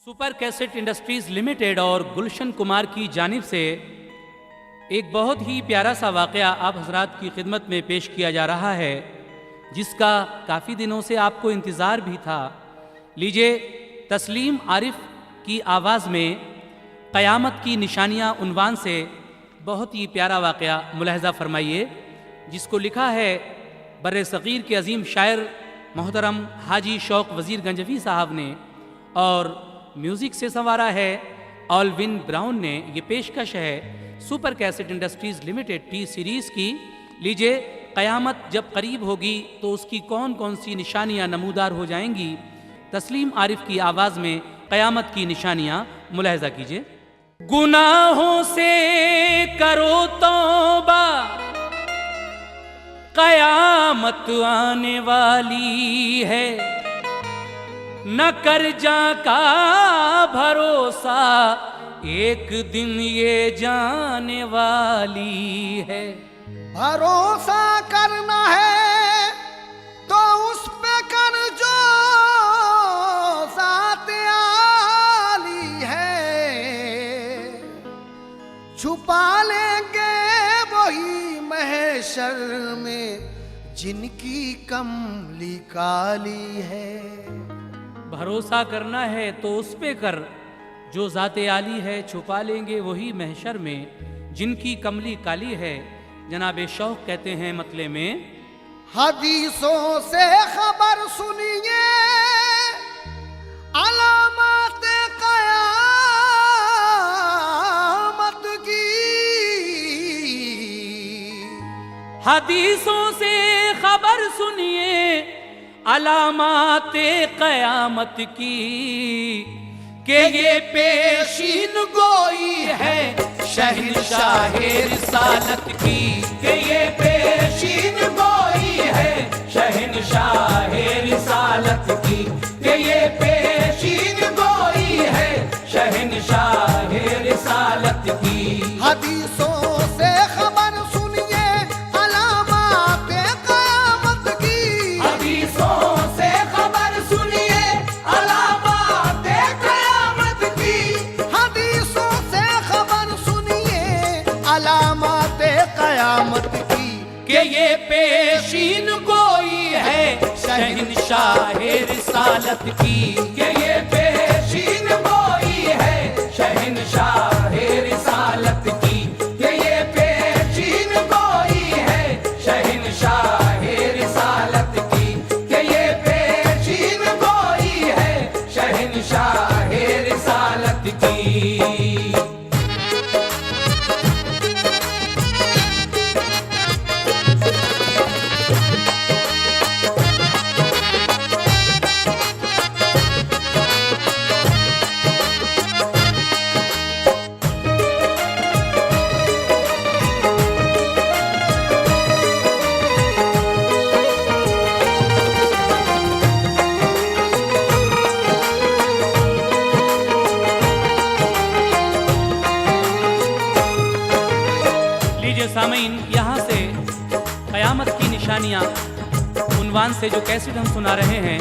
Super cassette industries limited और गुलशन कुमार की जानिब से एक बहुत ही प्यारा सा वाक़या आप हजरात की खिदमत में पेश किया जा रहा है, जिसका काफ़ी दिनों से आपको इंतज़ार भी था। लीजिए तस्लीम आरिफ की आवाज़ में क़यामत की निशानियाँ उन्वान से बहुत ही प्यारा वाक़या मुलाहज़ा फरमाइए, जिसको लिखा है बर्रे सग़ीर के अजीम शायर मोहतरम हाजी शौक़ वज़ीर गंजवी साहब ने, और म्यूज़िक से संवारा है ऑलविन ब्राउन ने। ये पेशकश है super cassette industries limited T series की। लीजिए क़यामत जब करीब होगी तो उसकी कौन कौन सी निशानियाँ नमूदार हो जाएंगी, तस्लीम आरिफ की आवाज़ में क़यामत की निशानियाँ मुलाहज़ा कीजिए। गुनाहों से करो तौबा, क़यामत आने वाली है, न कर जा का भरोसा, एक दिन ये जाने वाली है। भरोसा करना है तो उस पे कर जो साथ आली है, छुपा लेंगे वही महशर में जिनकी कमली काली है। भरोसा करना है तो उस पे कर जो ज़ाते आली है, छुपा लेंगे वही महशर में जिनकी कमली काली है। जनाब शौक़ कहते हैं मतले में, हदीसों से खबर सुनिए अलामत क़यामत की, हदीसों से खबर सुनिए अलामाते क़यामत की, के ये पेशीन गोई है शहंशाहे रिसालत की, के ये पेशीन गोई है शहंशाहे रिसालत की, के ये पेशीन गोई है शहंशाहे रिसालत की। हदीसों से खबर सुनिए अलामत क़यामत की, हदीसों से खबर सुनिए अलामत क़यामत की, हदीसों से खबर सुनिए अलामत क़यामत की, के ये पेशीन गोई है शहंशाहे रिसालत की, के ये पेशीन गोई है शहंशाहे रिसालत की, के ये पेशीन गोई है शहंशाहे रिसालत की, के ये पेशीन गोई है शहंशाहे रिसालत की। सामीन, यहाँ से क़यामत की निशानियाँ उन्वान से जो कैसेट हम सुना रहे हैं,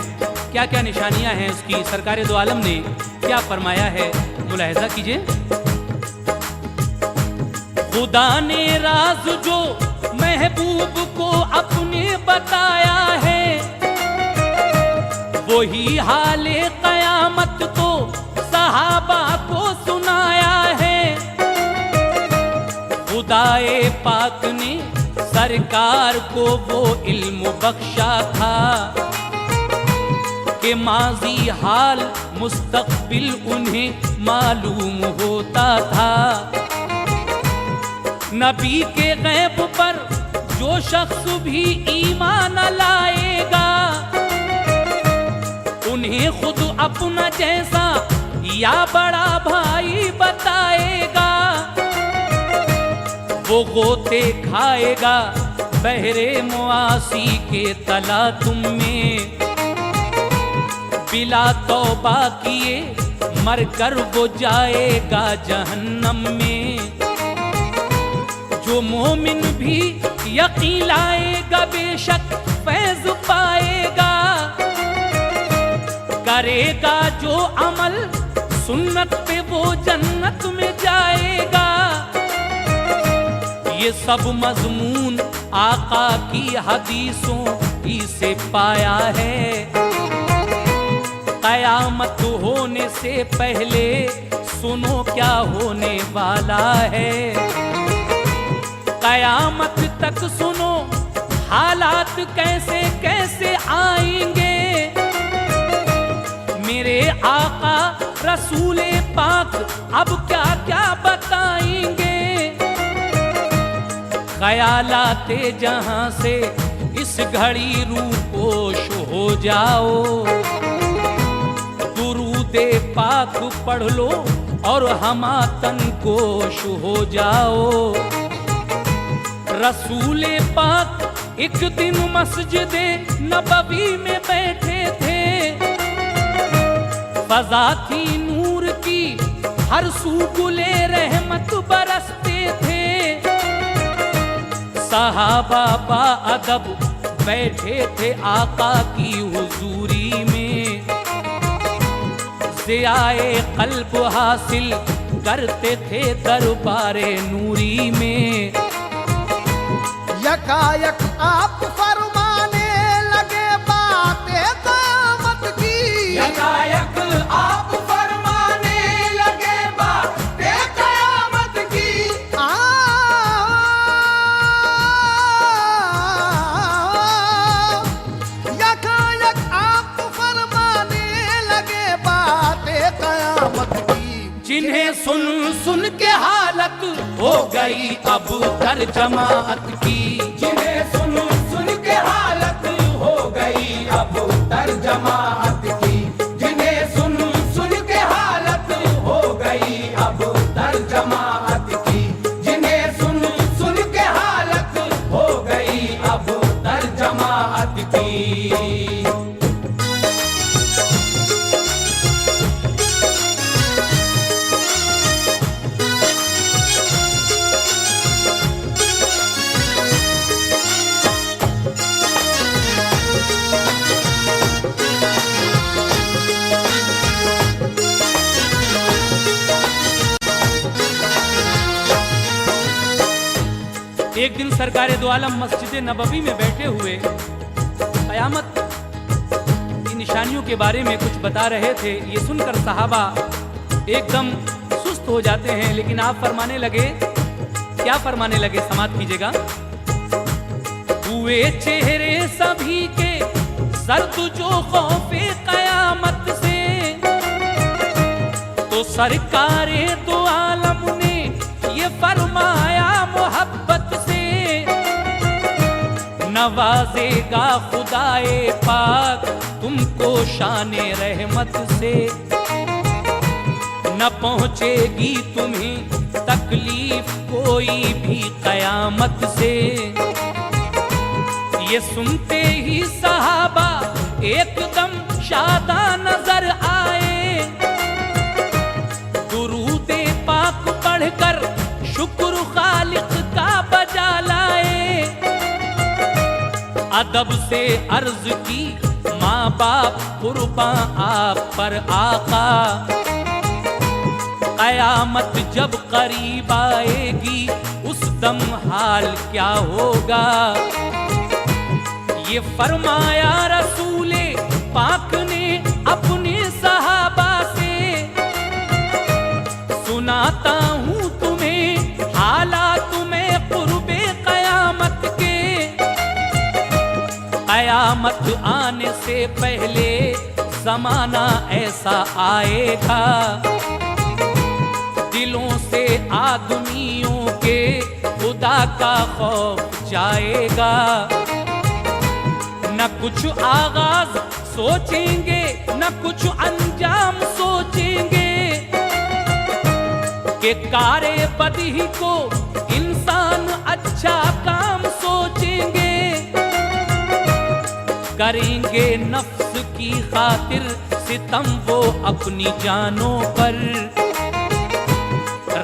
क्या क्या निशानियाँ हैं उसकी सरकार दो आलम ने क्या फरमाया है, मुलाहज़ा कीजिए। खुदा ने राज जो महबूब को अपने बताया है, वही हाले क़यामत को सहाबा को सुनाया है। खुदाए पाक ने सरकार को वो इल्म बख्शा था कि माजी हाल मुस्तक़बिल उन्हें मालूम होता था। नबी के गैब पर जो शख्स भी ईमान लाएगा, उन्हें खुद अपना जैसा या बड़ा भाई बताएगा। वो गोते खाएगा बहरे मुआसी के तला तुम में, बिला तौबा किए मरकर वो जाएगा जहन्नम में। जो मोमिन भी यकीन लाएगा बेशक फैज़ पाएगा, करेगा जो अमल सुन्नत पे वो जन्नत में जाएगा। ये सब मजमून आका की हदीसों ही से पाया है। कयामत होने से पहले सुनो क्या होने वाला है। कयामत तक सुनो हालात कैसे कैसे आएंगे। मेरे आका रसूले पाक अब क्या क्या बताएंगे। ख्यालाते जहां से इस घड़ी रूपोश हो जाओ। दुरूदे पाक पढ़ लो और हमातन गोश हो जाओ। रसूले पाक एक दिन मस्जिदे नबवी में बैठे थे। फजा थी नूर की, हर सू गुले रहमत बरसते थे। सहाबा बा अदब बैठे थे आका की हुजूरी में। ज़ियाए क़ल्ब हासिल करते थे दरबारे नूरी में। यकायक आप फरमाने लगे बातें क़यामत की। यकायक आप फरमाने लगे बातें क़यामत की। यकायक आप फरमाने लगे बातें क़यामत की। जिन्हें सुन सुन के हालत हो गई अब तर्जमात की। जिन्हें सुन सुन के हालत हो गई अब तर्जमात की। जिन्हें सुन सुन के हालत हो गई अब तर्जमात की। जिन्हें सुन सुन के हालत हो गई अब तर्जमात की। एक दिन सरकारे दो आलम मस्जिद नबवी में बैठे हुए कयामत की निशानियों के बारे में कुछ बता रहे थे। ये सुनकर सहाबा एकदम सुस्त हो जाते हैं। लेकिन आप फरमाने लगे, क्या फरमाने लगे, समात कीजिएगा। हुए चेहरे सभी के सर्द जो खौफे कयामत से, तो सरकारे दो आलम ने ये फरमाया मोहब्बत से। नवाजेगा खुदाए पाक तुमको शाने रहमत से। न पहुंचेगी तुम्हें तकलीफ कोई भी कयामत से। ये सुनते ही सहाबा एकदम शादा नजर आए। दुरूदे पाक पढ़कर शुक्र खालिक का बजा लाए। अदब से अर्ज की माँ बाप कुर्बान आप पर आका। कयामत जब करीब आएगी उस दम हाल क्या होगा। ये फरमाया रसूले पाक ने अपने सहाबा से। सुनाता हूँ तुम्हें हालात में कुर्बे कयामत के। कयामत आने से पहले जमाना ऐसा आएगा। दिलों से आदमियों के खुदा का खौफ जाएगा। न कुछ आगाज सोचेंगे न कुछ अंजाम सोचेंगे। कि कारे बदी को इंसान अच्छा काम सोचेंगे। करेंगे नफ्स की खातिर सितम वो अपनी जानों पर।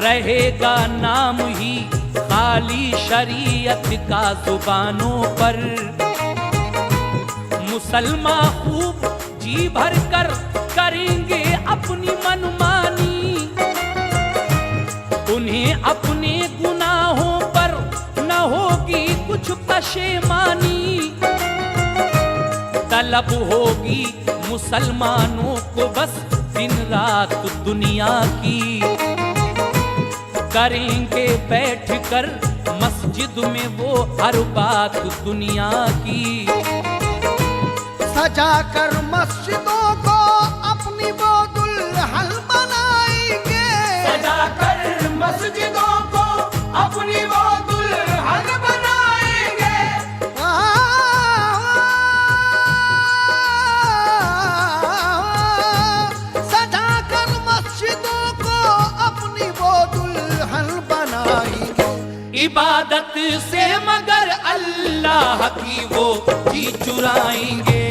रहेगा नाम ही खाली शरीयत का जुबानों पर। मुसलमान खूब जी भर कर करेंगे अपनी मनमानी। अपने गुनाहों पर न होगी कुछ पशेमानी। तलब होगी मुसलमानों को बस दिन रात दुनिया की। करेंगे बैठ कर मस्जिद में वो हर बात दुनिया की। सजा कर मस्जिदों को अपनी वो दुल्हन बनाएंगे। सजा कर मस्जिदों को अपनी वो दुल्हन बनाएंगे। सजा कर मस्जिदों को अपनी वो दुल्हन बनाएंगे। इबादत से मगर अल्लाह की वो जी चुराएंगे।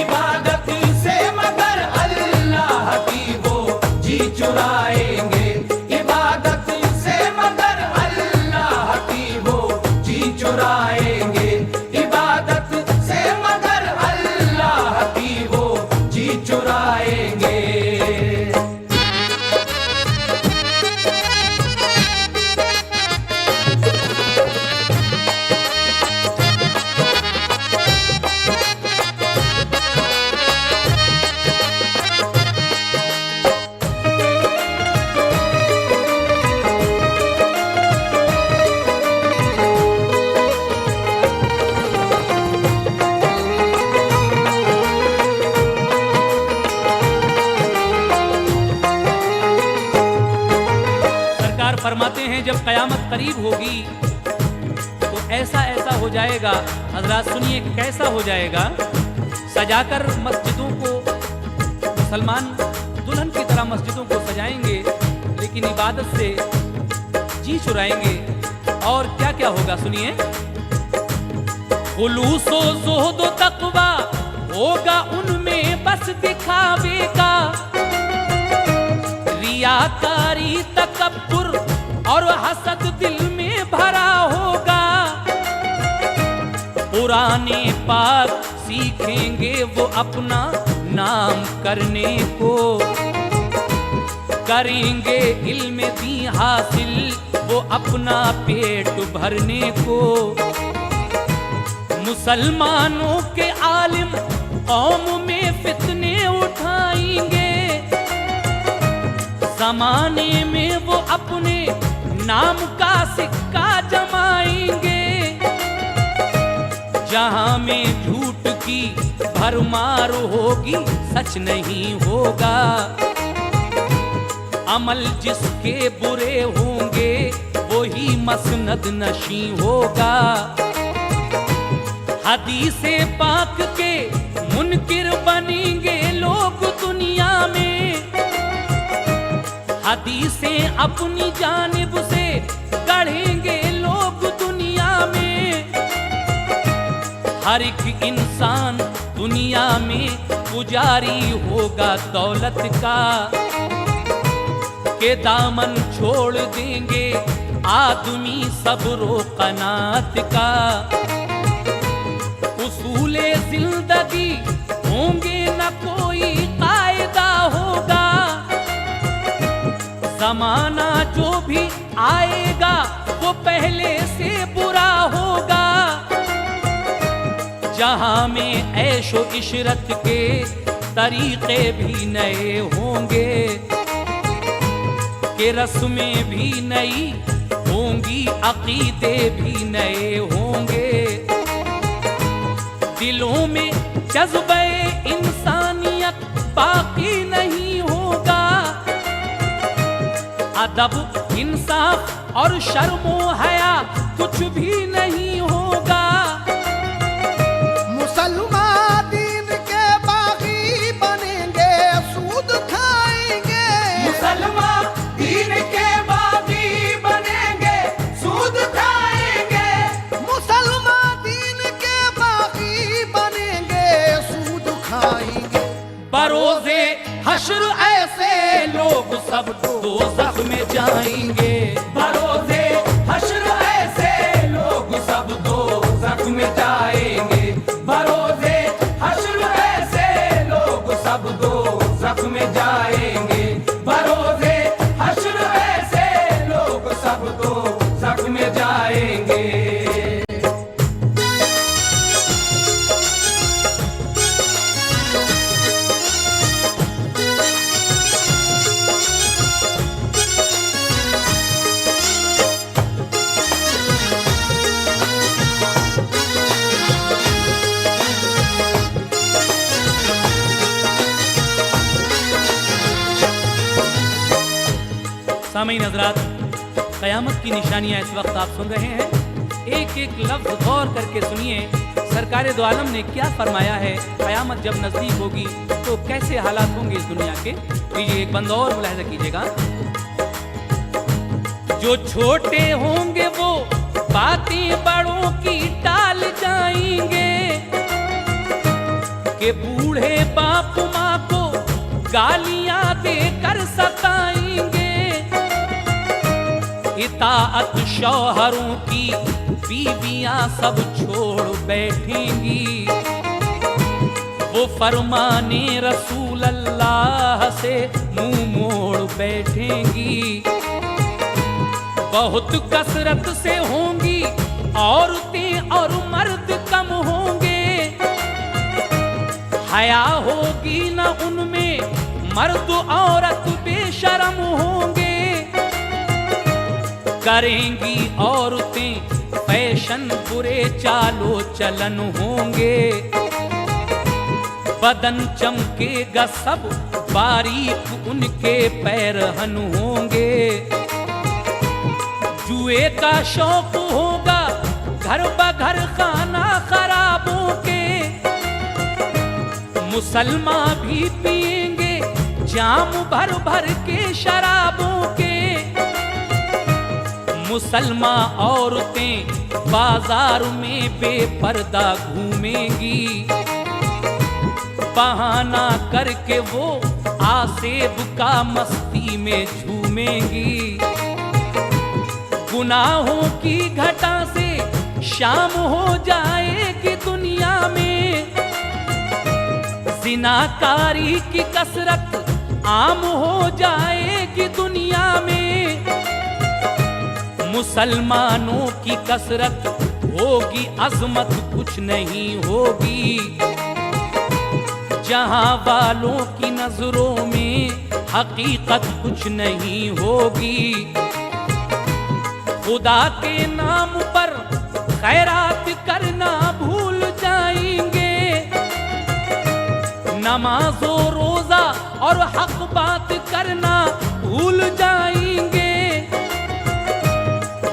इबादत से मगर अल्लाह की वो जी चुराएंगे। इबादत से मगर अल्लाह की वो जी चुराएंगे। इबादत से मगर अल्लाह की वो जी चुराएंगे। फरमाते हैं जब कयामत करीब होगी तो ऐसा ऐसा हो जाएगा। हजरात सुनिए कैसा हो जाएगा। सजाकर मस्जिदों को मुसलमान दुल्हन की तरह मस्जिदों को सजाएंगे, लेकिन इबादत से जी चुराएंगे। और क्या क्या होगा सुनिए। खुलूसो ज़ुहद तक़वा होगा उनमें बस दिखावे का। रियाकारी तकब्बुर और हसद दिल में भरा होगा। पुराने पाक सीखेंगे वो अपना नाम करने को। करेंगे इल्म दी हासिल वो अपना पेट भरने को। मुसलमानों के आलिम कौम में फितने उठाएंगे। जमाने में वो अपने नाम का सिक्का जमाएंगे। जहां में झूठ की भरमार होगी सच नहीं होगा। अमल जिसके बुरे होंगे वही मसनद नशी होगा। हदीसे पाक के मुनकिर बनेंगे लोग दुनिया में। हदीसें अपनी जानिब से गढ़ेंगे लोग दुनिया में। हर एक इंसान दुनिया में पुजारी होगा दौलत का। के दामन छोड़ देंगे आदमी सब्र कनात का। उसूले जिंदगी होंगे न कोई कायदा होगा। जमाना जो भी आएगा वो पहले से बुरा होगा। जहां में ऐशो इशरत के तरीके भी नए होंगे। के रस्में भी नई होंगी, अकीदे भी नए होंगे। दिलों में जज्बे इंसानियत बाकी नहीं होगा। अदब इंसाफ और शर्मो हया कुछ भी नहीं होगा। मुसलमान दीन के बागी बनेंगे, सूद खाएंगे। मुसलमान दीन के बागी बनेंगे, सूद खाएंगे। मुसलमान दीन के बागी बनेंगे, सूद खाएंगे। बरोज़े हश्र ऐसे लोग सब दोज़ख में जाएंगे। बरोज़े हश्र ऐसे लोग सब दोज़ख में जाएंगे। बरोज़े हश्र ऐसे लोग सब दोज़ख में जाएंगे। बरोज़े हश्र ऐसे लोग सब सामीन हज़रात, क़यामत की निशानियाँ इस वक्त आप सुन रहे हैं। एक एक लफ्ज़ गौर करके सुनिए, सरकारे दो आलम ने क्या फरमाया है। क़यामत जब नज़दीक होगी तो कैसे हालात होंगे इस दुनिया के। लीजिए एक बंद और मुलाहिज़ा कीजिएगा। जो छोटे होंगे वो बातें बड़ों की टाल जाएंगे, कि बूढ़े बाप माँ को गालियां देकर सताएंगे, इताअत शौहरों की बीवियां सब छोड़ बैठेंगी, वो फरमाने रसूल अल्लाह से मुंह मोड़ बैठेंगी। बहुत कसरत से होंगी औरतें और मर्द कम होंगे, हया होगी न उनमें, मर्द औरत बेशर्म होंगे, करेंगी औरतें फैशन बुरे चालो चलन होंगे, बदन चमकेगा सब बारीक उनके पैरहन होंगे, जुए का शौक होगा घर बघर खाना खराबों के, मुसलमान भी पिएंगे जाम भर भर के शराबों के, मुसलमान औरतें बाजार में बेपर्दा घूमेंगी, बहाना करके वो आसेब का मस्ती में झूमेंगी, गुनाहों की घटा से शाम हो जाएगी दुनिया में, जिनाकारी की कसरत आम हो जाएगी दुनिया में, मुसलमानों की कसरत होगी अजमत कुछ नहीं होगी, जहां वालों की नजरों में हकीकत कुछ नहीं होगी, खुदा के नाम पर खैरात करना भूल जाएंगे, नमाजो रोजा और हक बात करना भूल जाएंगे,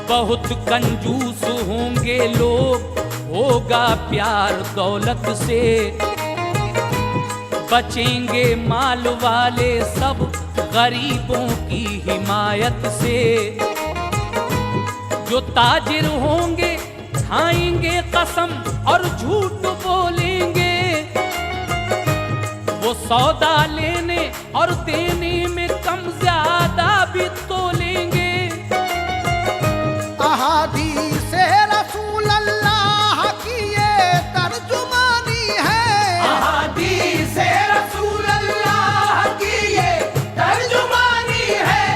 बहुत कंजूस होंगे लोग, होगा प्यार दौलत से, बचेंगे माल वाले सब गरीबों की हिमायत से, जो ताजिर होंगे खाएंगे कसम और झूठ बोलेंगे, वो सौदा लेने और देने में कम ज्यादा भी तोलेंगे। अहादीसे रसूल अल्लाह की ये तर्जुमानी है, अहादीसे रसूल अल्लाह की ये तर्जुमानी है,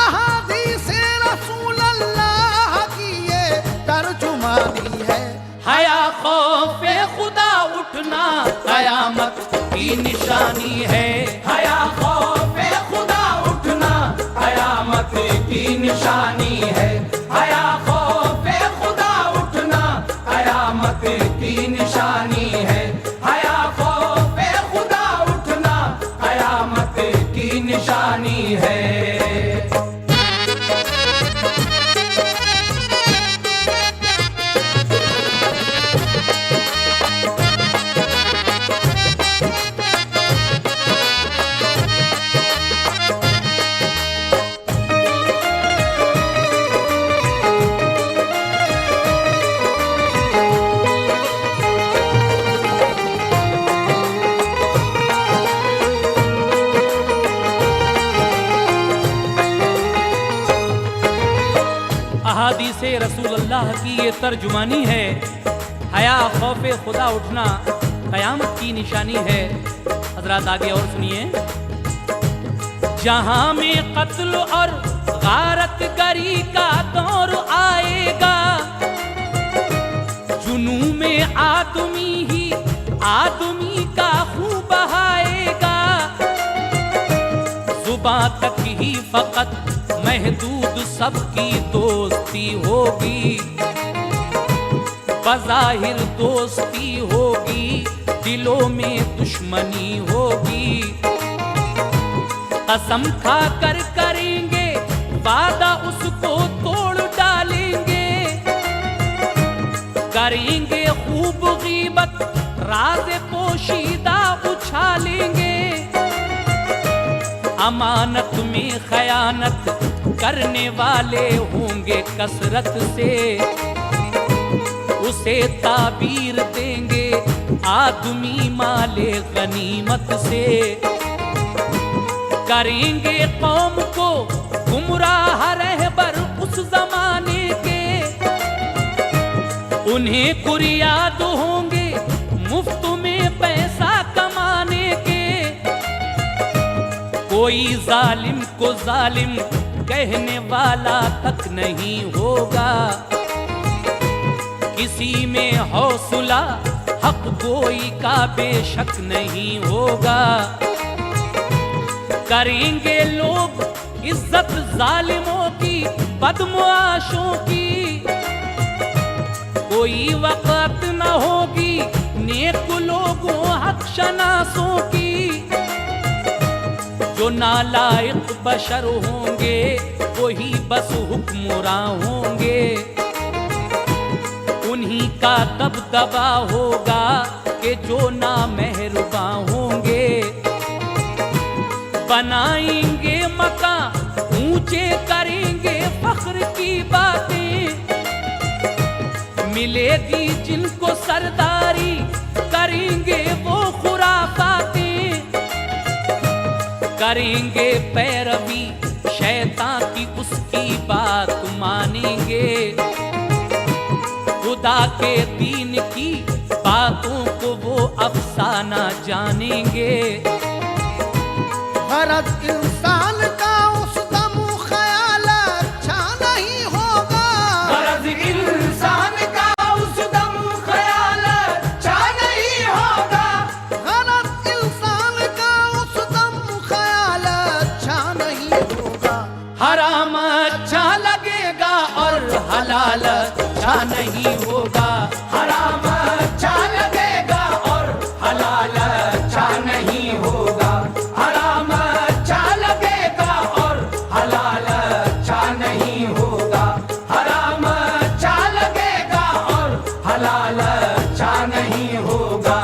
अहादीसे रसूल अल्लाह की ये तर्जुमानी है। हया खौफे खुदा उठना कयामत की निशानी है, हया खौफे खुदा उठना कयामत की निशानी है, हया खौफे खुदा उठना कयामत की निशानी है, हया खौफे खुदा उठना कयामत की निशानी है। अहादीसे रसूल अल्लाह की ये तर्जुमानी है, हया खौफ खुदा उठना कयामत की निशानी है। हजरात आगे और सुनिए, जहां में कत्ल और गारत गरी का दौर आएगा, जुनू में आदमी ही आदमी का खून बहाएगा, जुबां तक ही फकत महदूद सबकी दोस्ती होगी, बज़ाहिर दोस्ती होगी, दिलों में दुश्मनी होगी, कसम खा कर करेंगे वादा उसको तोड़ डालेंगे, करेंगे खूब गीबत राज पोशीदा उछालेंगे, अमानत में खयानत करने वाले होंगे कसरत से, उसे ताबीर देंगे आदमी माले गनीमत से, करेंगे कौम को गुमराह रहबर उस जमाने के, उन्हें कुरियाद होंगे मुफ्त में पैसा कमाने के, कोई जालिम को जालिम कहने वाला तक नहीं होगा, किसी में हौसला हक गोई का बेशक नहीं होगा, करेंगे लोग इज्जत जालिमों की बदमुआशों की, कोई वक़्त न होगी नेक लोगों हक शनासों की, जो नालायक बशर होंगे वही बस हुक्मरां होंगे, उन्हीं का दबदबा होगा कि जो नामेहरबान होंगे, बनाएंगे मकान ऊंचे करेंगे फख्र की बातें, मिलेगी जिनको सरदारी करेंगे वो खुराफातें, करेंगे पैरवी शैतान की उसकी बात मानेंगे, खुदा के दीन की बातों को वो अफसाना जानेंगे, गरज इंसान का उस दम ख्याल अच्छा नहीं होगा, गरज इंसान का उस दम ख्याल अच्छा नहीं होगा, गरज इंसान का उस दम ख्याल अच्छा नहीं होगा, हराम अच्छा लगेगा और हलाल अच्छा नहीं होगा, हराम अच्छा लगेगा और हलाल अच्छा नहीं होगा, हराम अच्छा लगेगा और हलाल अच्छा नहीं होगा, हराम अच्छा लगेगा और हलाल अच्छा नहीं होगा।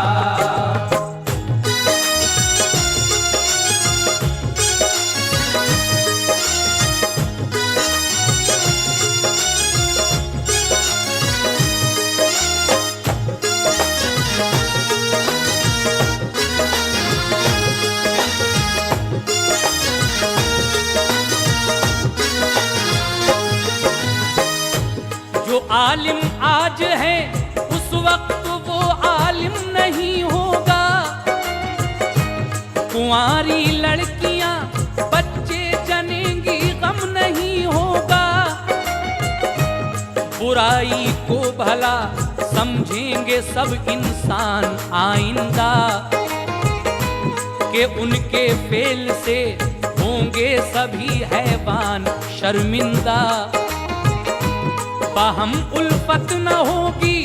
जो आलिम आज है उस वक्त वो आलिम नहीं होगा, कुंवारी लड़कियां बच्चे जनेंगी गम नहीं होगा, बुराई को भला समझेंगे सब इंसान आइंदा, कि उनके फेल से होंगे सभी हैवान शर्मिंदा, बाहम उल्फत न होगी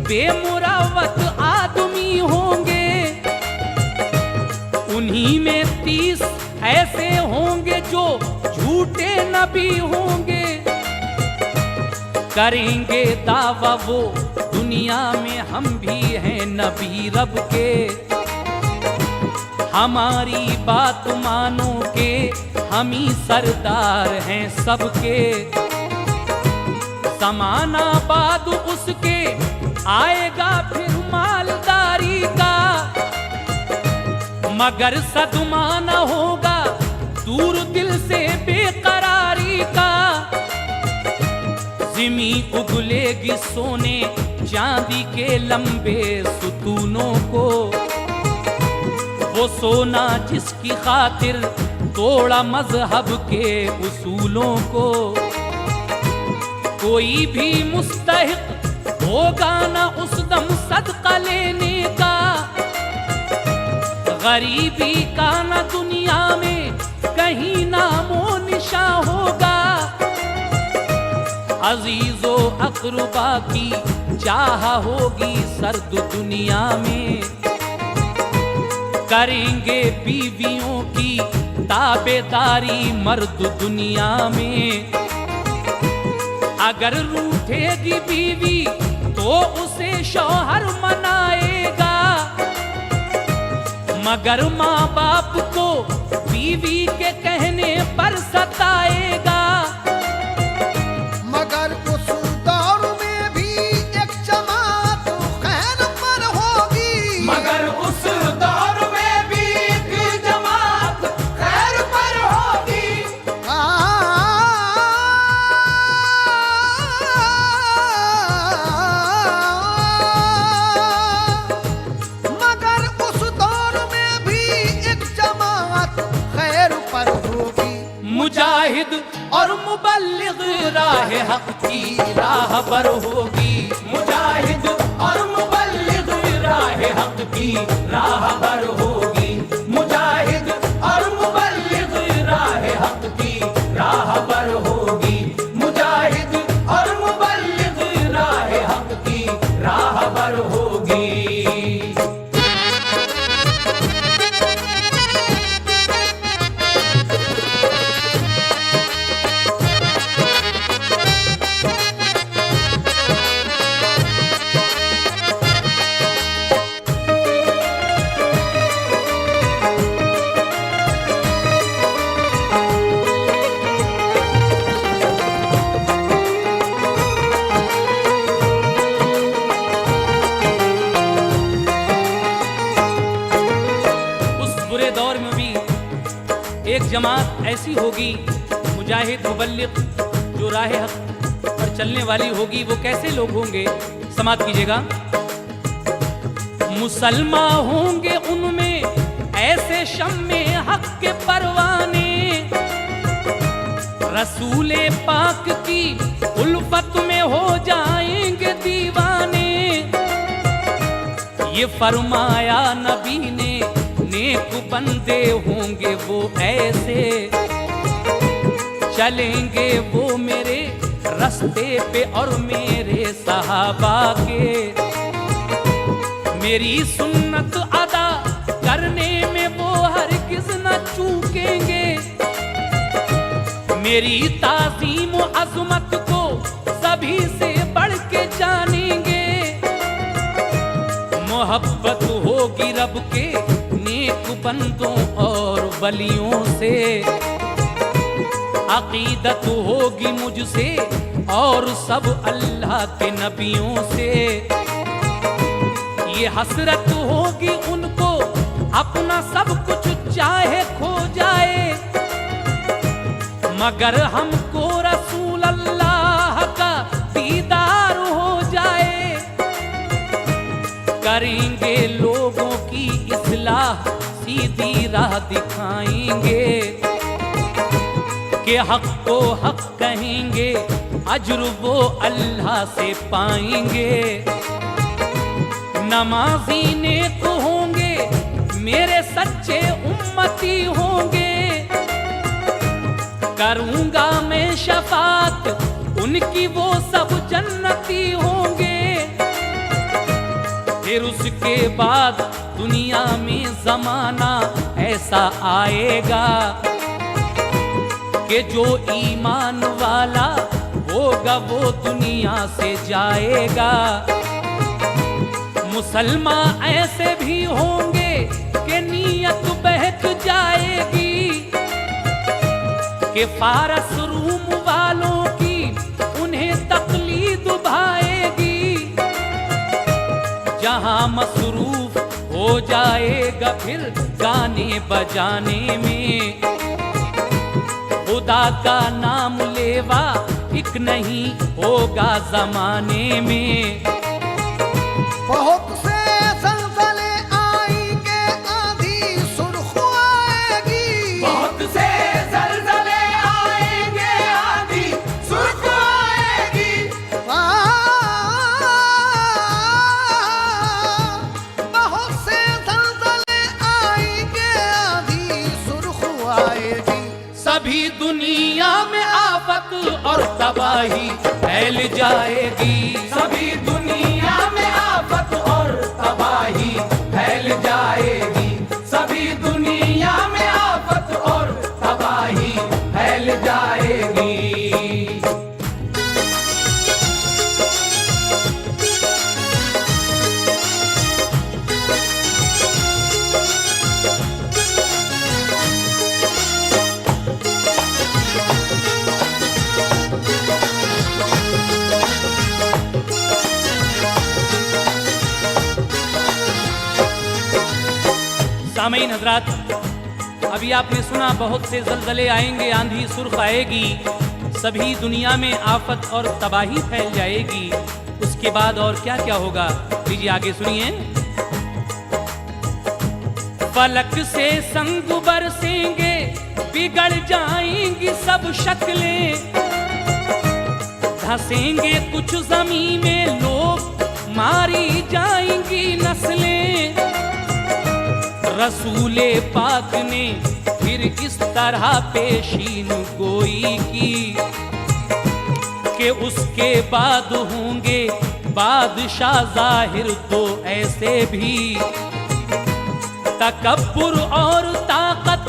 बेमुरावत आदमी होंगे, उन्हीं में 30 ऐसे होंगे जो झूठे नबी होंगे, करेंगे दावा वो दुनिया में हम भी हैं नबी रब के, हमारी बात मानो के हम ही सरदार हैं सबके, ज़माना बाद उसके आएगा फिर मालदारी का, मगर सदमा न होगा दूर दिल से बेकरारी का, ज़िमी उगलेगी सोने चांदी के लंबे सुतूनों को, वो सोना जिसकी खातिर तोड़ा मजहब के उसूलों को, कोई भी मुस्तहिक होगा ना उस दम सदका लेने का, गरीबी का ना दुनिया में कहीं नामो निशा होगा, अजीजो अकरबा की चाह होगी सर्द दुनिया में, करेंगे बीवियों की ताबेदारी मर्द दुनिया में। अगर रूठेगी बीवी तो उसे शौहर मनाएगा, मगर माँ बाप को बीवी के कहने पर सताएगा। मगर उस दौर में भी एक जमात खैर पर होगी, मगर उस दौर में भी एक जमात खैर पर होगी। मगर उस दौर में भी एक जमात खैर पर होगी। मुजाहिद और मुबल्लिग राह हक की राह पर होगी। मुजाहिद और मुबल्लिग राह हक की राह पर होगी। मुजाहिद और मुबल्लिग राह हक की राह पर होगी। मुजाहिद और मुबल्लिग राह हक की राह पर होगी। दौर में भी एक जमात ऐसी होगी, मुजाहिद मुबल्लिग जो राह हक पर चलने वाली होगी। वो कैसे लोग होंगे, समात कीजिएगा। मुसलमान होंगे उनमें ऐसे शम्मे हक के परवाने, रसूले पाक की उल्फत में हो जाएंगे दीवाने। ये फरमाया नबी ने, नेक बंदे होंगे वो ऐसे, चलेंगे वो मेरे रास्ते पे और मेरे सहाबा के। मेरी सुन्नत अदा करने में वो हरगिज़ न चूकेंगे, मेरी ताज़ीम व अज़मत को सभी से बढ़ के जानेंगे। मोहब्बत होगी रब के नेक बंदों और वलियों से, अकीदत होगी मुझसे और सब अल्लाह के नबियों से। ये हसरत होगी उनको अपना सब कुछ चाहे खो जाए, मगर हमको रसूल अल्लाह का दीदार हो जाए। करेंगे लोगों की इस्लाह, सीधी राह दिखाएंगे, कि हक को हक कहेंगे, अज्र वो अल्लाह से पाएंगे। नमाजी नेक होंगे, मेरे सच्चे उम्मती होंगे, करूंगा मैं शफात उनकी, वो सब जन्नती होंगे। फिर उसके बाद दुनिया में जमाना ऐसा आएगा कि जो ईमान वाला होगा वो दुनिया से जाएगा। मुसलमान ऐसे भी होंगे कि नीयत बहक जाएगी, कि फारस रूम वालों की उन्हें तकलीद भाएगी। जहां मसरूफ हो जाएगा फिर गाने बजाने में, खुदा का नाम लेवा एक नहीं होगा जमाने में। बहुत से ज़लज़ले आएंगे, आंधी सुर्ख आएगी। बहुत से ज़लज़ले आएंगे, आंधी सुर्ख आएगी। बहुत से ज़लज़ले आएंगे, आंधी सुर्ख आएगी। सभी दुनिया में आफत और तबाही फैल जाएगी। सभी दुनिया में आफत और तबाही फैल जाएगी। सभी दुनिया में आफत और सामीन हजरात, अभी आपने सुना बहुत से ज़लज़ले आएंगे, आंधी सुर्ख आएगी, सभी दुनिया में आफत और तबाही फैल जाएगी। उसके बाद और क्या क्या होगा, लीजिए आगे सुनिए। फलक से संग बरसेंगे, बिगड़ जाएंगी सब शक्लें, धंसेंगे कुछ ज़मीं में लोग, मारी जाएंगी नस्लें। रसूले पाक ने फिर इस तरह पेशीन गोई की कि उसके बाद होंगे बादशाह ज़ाहिर तो ऐसे भी, तकब्बुर और ताकत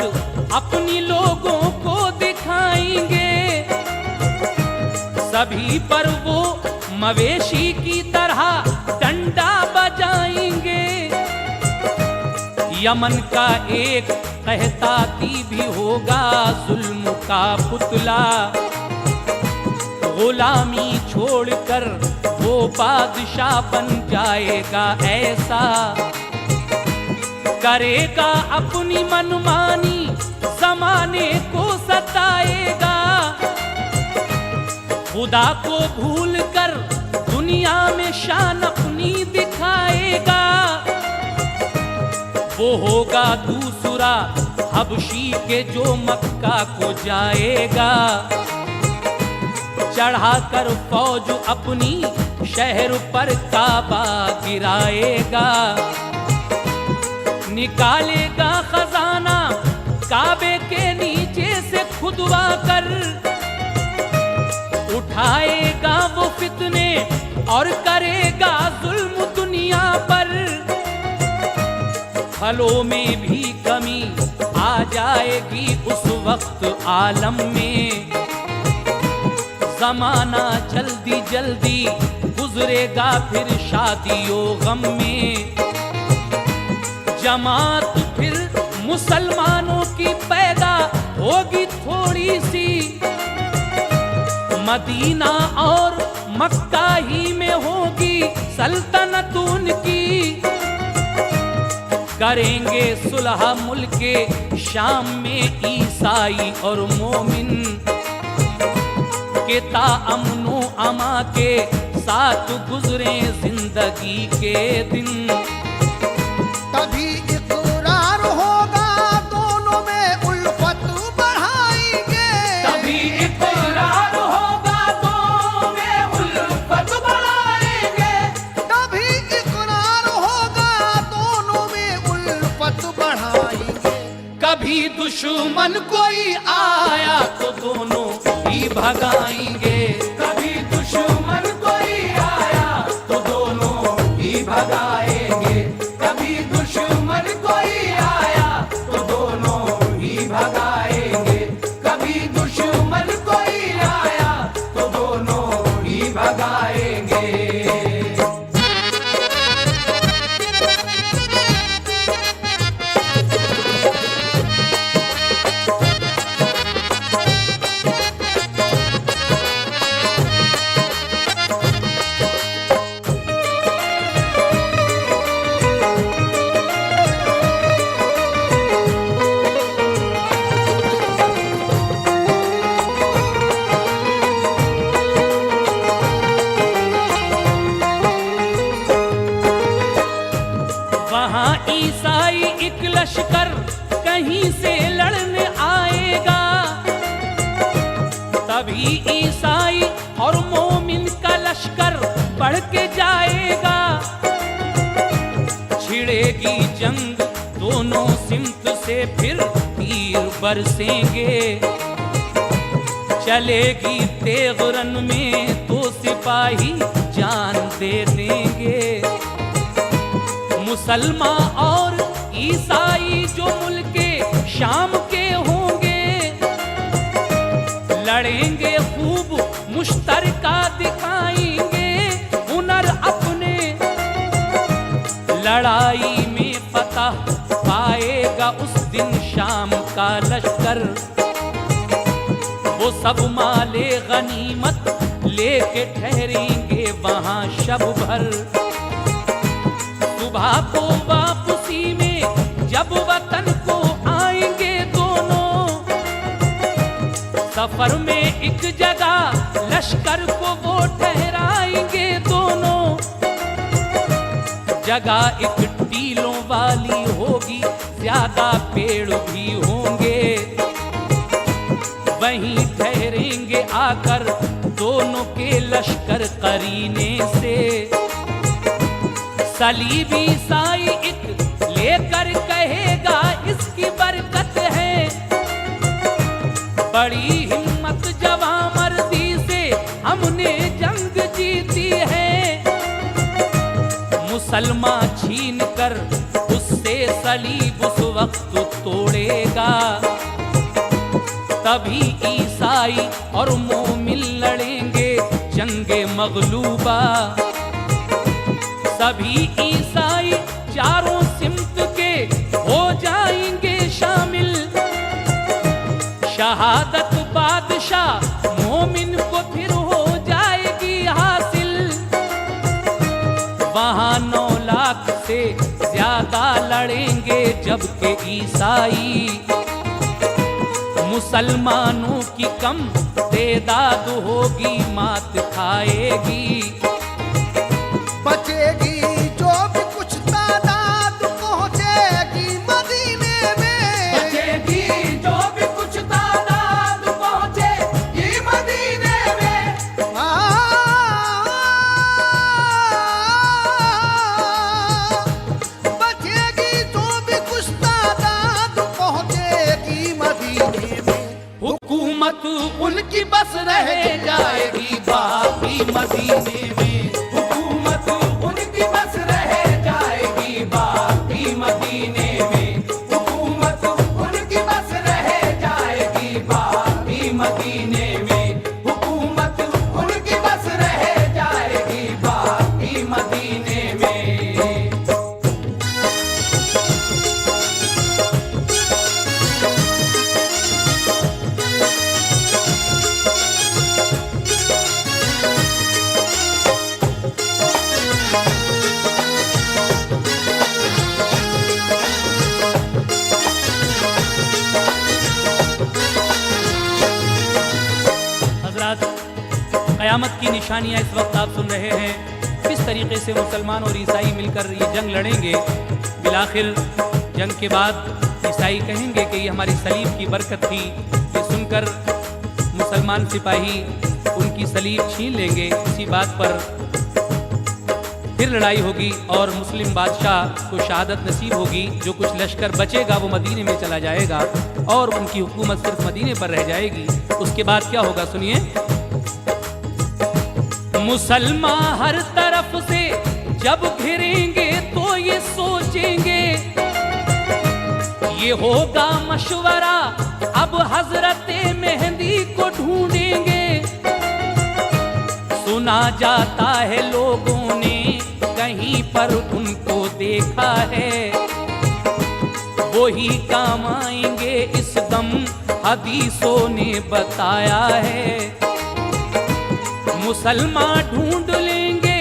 अपनी लोगों को दिखाएंगे, सभी पर वो मवेशी की तरह डंडा बजाएंगे। यमन का एक कहताती भी होगा जुल्म का पुतला, गुलामी छोड़कर वो बादशाह बन जाएगा ऐसा, करेगा अपनी मनमानी, ज़माने को सताएगा, खुदा को भूलकर दुनिया में शान अपनी दिखाएगा। वो होगा दूसरा हबशी के जो मक्का को जाएगा, चढ़ाकर फौज अपनी शहर पर काबा गिराएगा, निकालेगा खजाना काबे के नीचे से खुदवा कर, उठाएगा वो फितने और करेगा जुल्म दुनिया पर। फलों में भी कमी आ जाएगी उस वक्त आलम में, ज़माना जल्दी जल्दी गुजरेगा फिर शादियों गम में। जमात फिर मुसलमानों की पैदा होगी थोड़ी सी, मदीना और मक्का ही में होगी सल्तनत उनकी, करेंगे सुलह मुल्के शाम में ईसाई और मोमिन, के ताअमनो अमा के साथ गुजरे जिंदगी के दिन। तभी इकरार होगा दोनों में उल्फत बढ़ाएंगे, तभी इकरार होगा दोनों में उल्फत बढ़ाएंगे, तभी इकरार होगा दोनों में उल्फत बढ़ाएंगे। कभी दुश्मन कोई आया तो दोनों ही भगाएंगे, कभी दुश्मन कोई आया तो दोनों ही भगाएंगे, कभी दुश्मन कोई आया तो दोनों ही भगाएंगे, कभी दुश्मन कोई आया तो दोनों ही भगाएंगे। वहाँ ईसाई एक लश्कर कहीं से लड़ने आएगा, तभी ईसाई और मोमिन का लश्कर बढ़ के जाएगा, छिड़ेगी जंग दोनों सिमत से फिर तीर बरसेंगे, चलेगी तेग रन में तो सिपाही जान दे देंगे। मुसलमान और ईसाई जो मुल्के शाम के होंगे, लड़ेंगे खूब मुश्तरका दिखाएंगे हुनर अपने, लड़ाई में फतह पाएगा उस दिन शाम का लश्कर, वो सब माले गनीमत लेके ठहरेंगे वहाँ शब भर। सुबह को वापसी में जब वतन एक जगह लश्कर को वो ठहराएंगे दोनों। जगह एक टीलों वाली होगी, ज्यादा पेड़ भी होंगे, वहीं ठहरेंगे आकर दोनों के लश्कर करीने से। सलीबी ईसाई एक लेकर कहेगा इसकी बरकत है, बड़ी हिम्मत जवां मर्दी से हमने जंग जीती है। मुसलमान छीन कर उससे सलीब उस वक्त तोड़ेगा, तभी ईसाई और मोमिन लड़ेंगे जंगे मगलूबा। सभी ईसाई चारों सिमत के हो जाएंगे शामिल, शहादत बादशाह मोमिन को फिर हो जाएगी हासिल। वहां 9 लाख से ज्यादा लड़ेंगे जबकि ईसाई, मुसलमानों की कम तादाद होगी, मात खाएगी। बचेगी जो भी कुछ तादाद पहुंचेगी मदीने में। बचेगी जो भी कुछ तादाद पहुंचेगी मदीने में। बचेगी जो भी कुछ तादाद पहुंचेगी मदीने में। हुकूमत उनकी बस रह जाएगी बाकी मदीने में। हुकूमत उनकी बस रह जाएगी बाकी मदीने में। हुकूमत उनकी बस रह जाएगी बाकी मदीने में। हुकूमत उनकी बस रह जाएगी बाकी मदीने में। क़यामत की निशानियां इस वक्त आप सुन रहे हैं, किस तरीके से मुसलमान और ईसाई मिलकर ये जंग लड़ेंगे। बिलाखिर जंग के बाद ईसाई कहेंगे कि ये हमारी सलीब की बरकत थी। ये सुनकर मुसलमान सिपाही उनकी सलीब छीन लेंगे। इसी बात पर फिर लड़ाई होगी और मुस्लिम बादशाह को शहादत नसीब होगी। जो कुछ लश्कर बचेगा वो मदीने में चला जाएगा और उनकी हुकूमत सिर्फ मदीने पर रह जाएगी। उसके बाद क्या होगा सुनिए। मुसलमान हर तरफ से जब घिरेंगे तो ये सोचेंगे, ये होगा मशवरा अब हजरत मेहंदी को ढूंढेंगे। सुना जाता है लोगों ने कहीं पर उनको देखा है, वो ही काम आएंगे इस दम हदीसों ने बताया है। मुसलमान ढूंढ लेंगे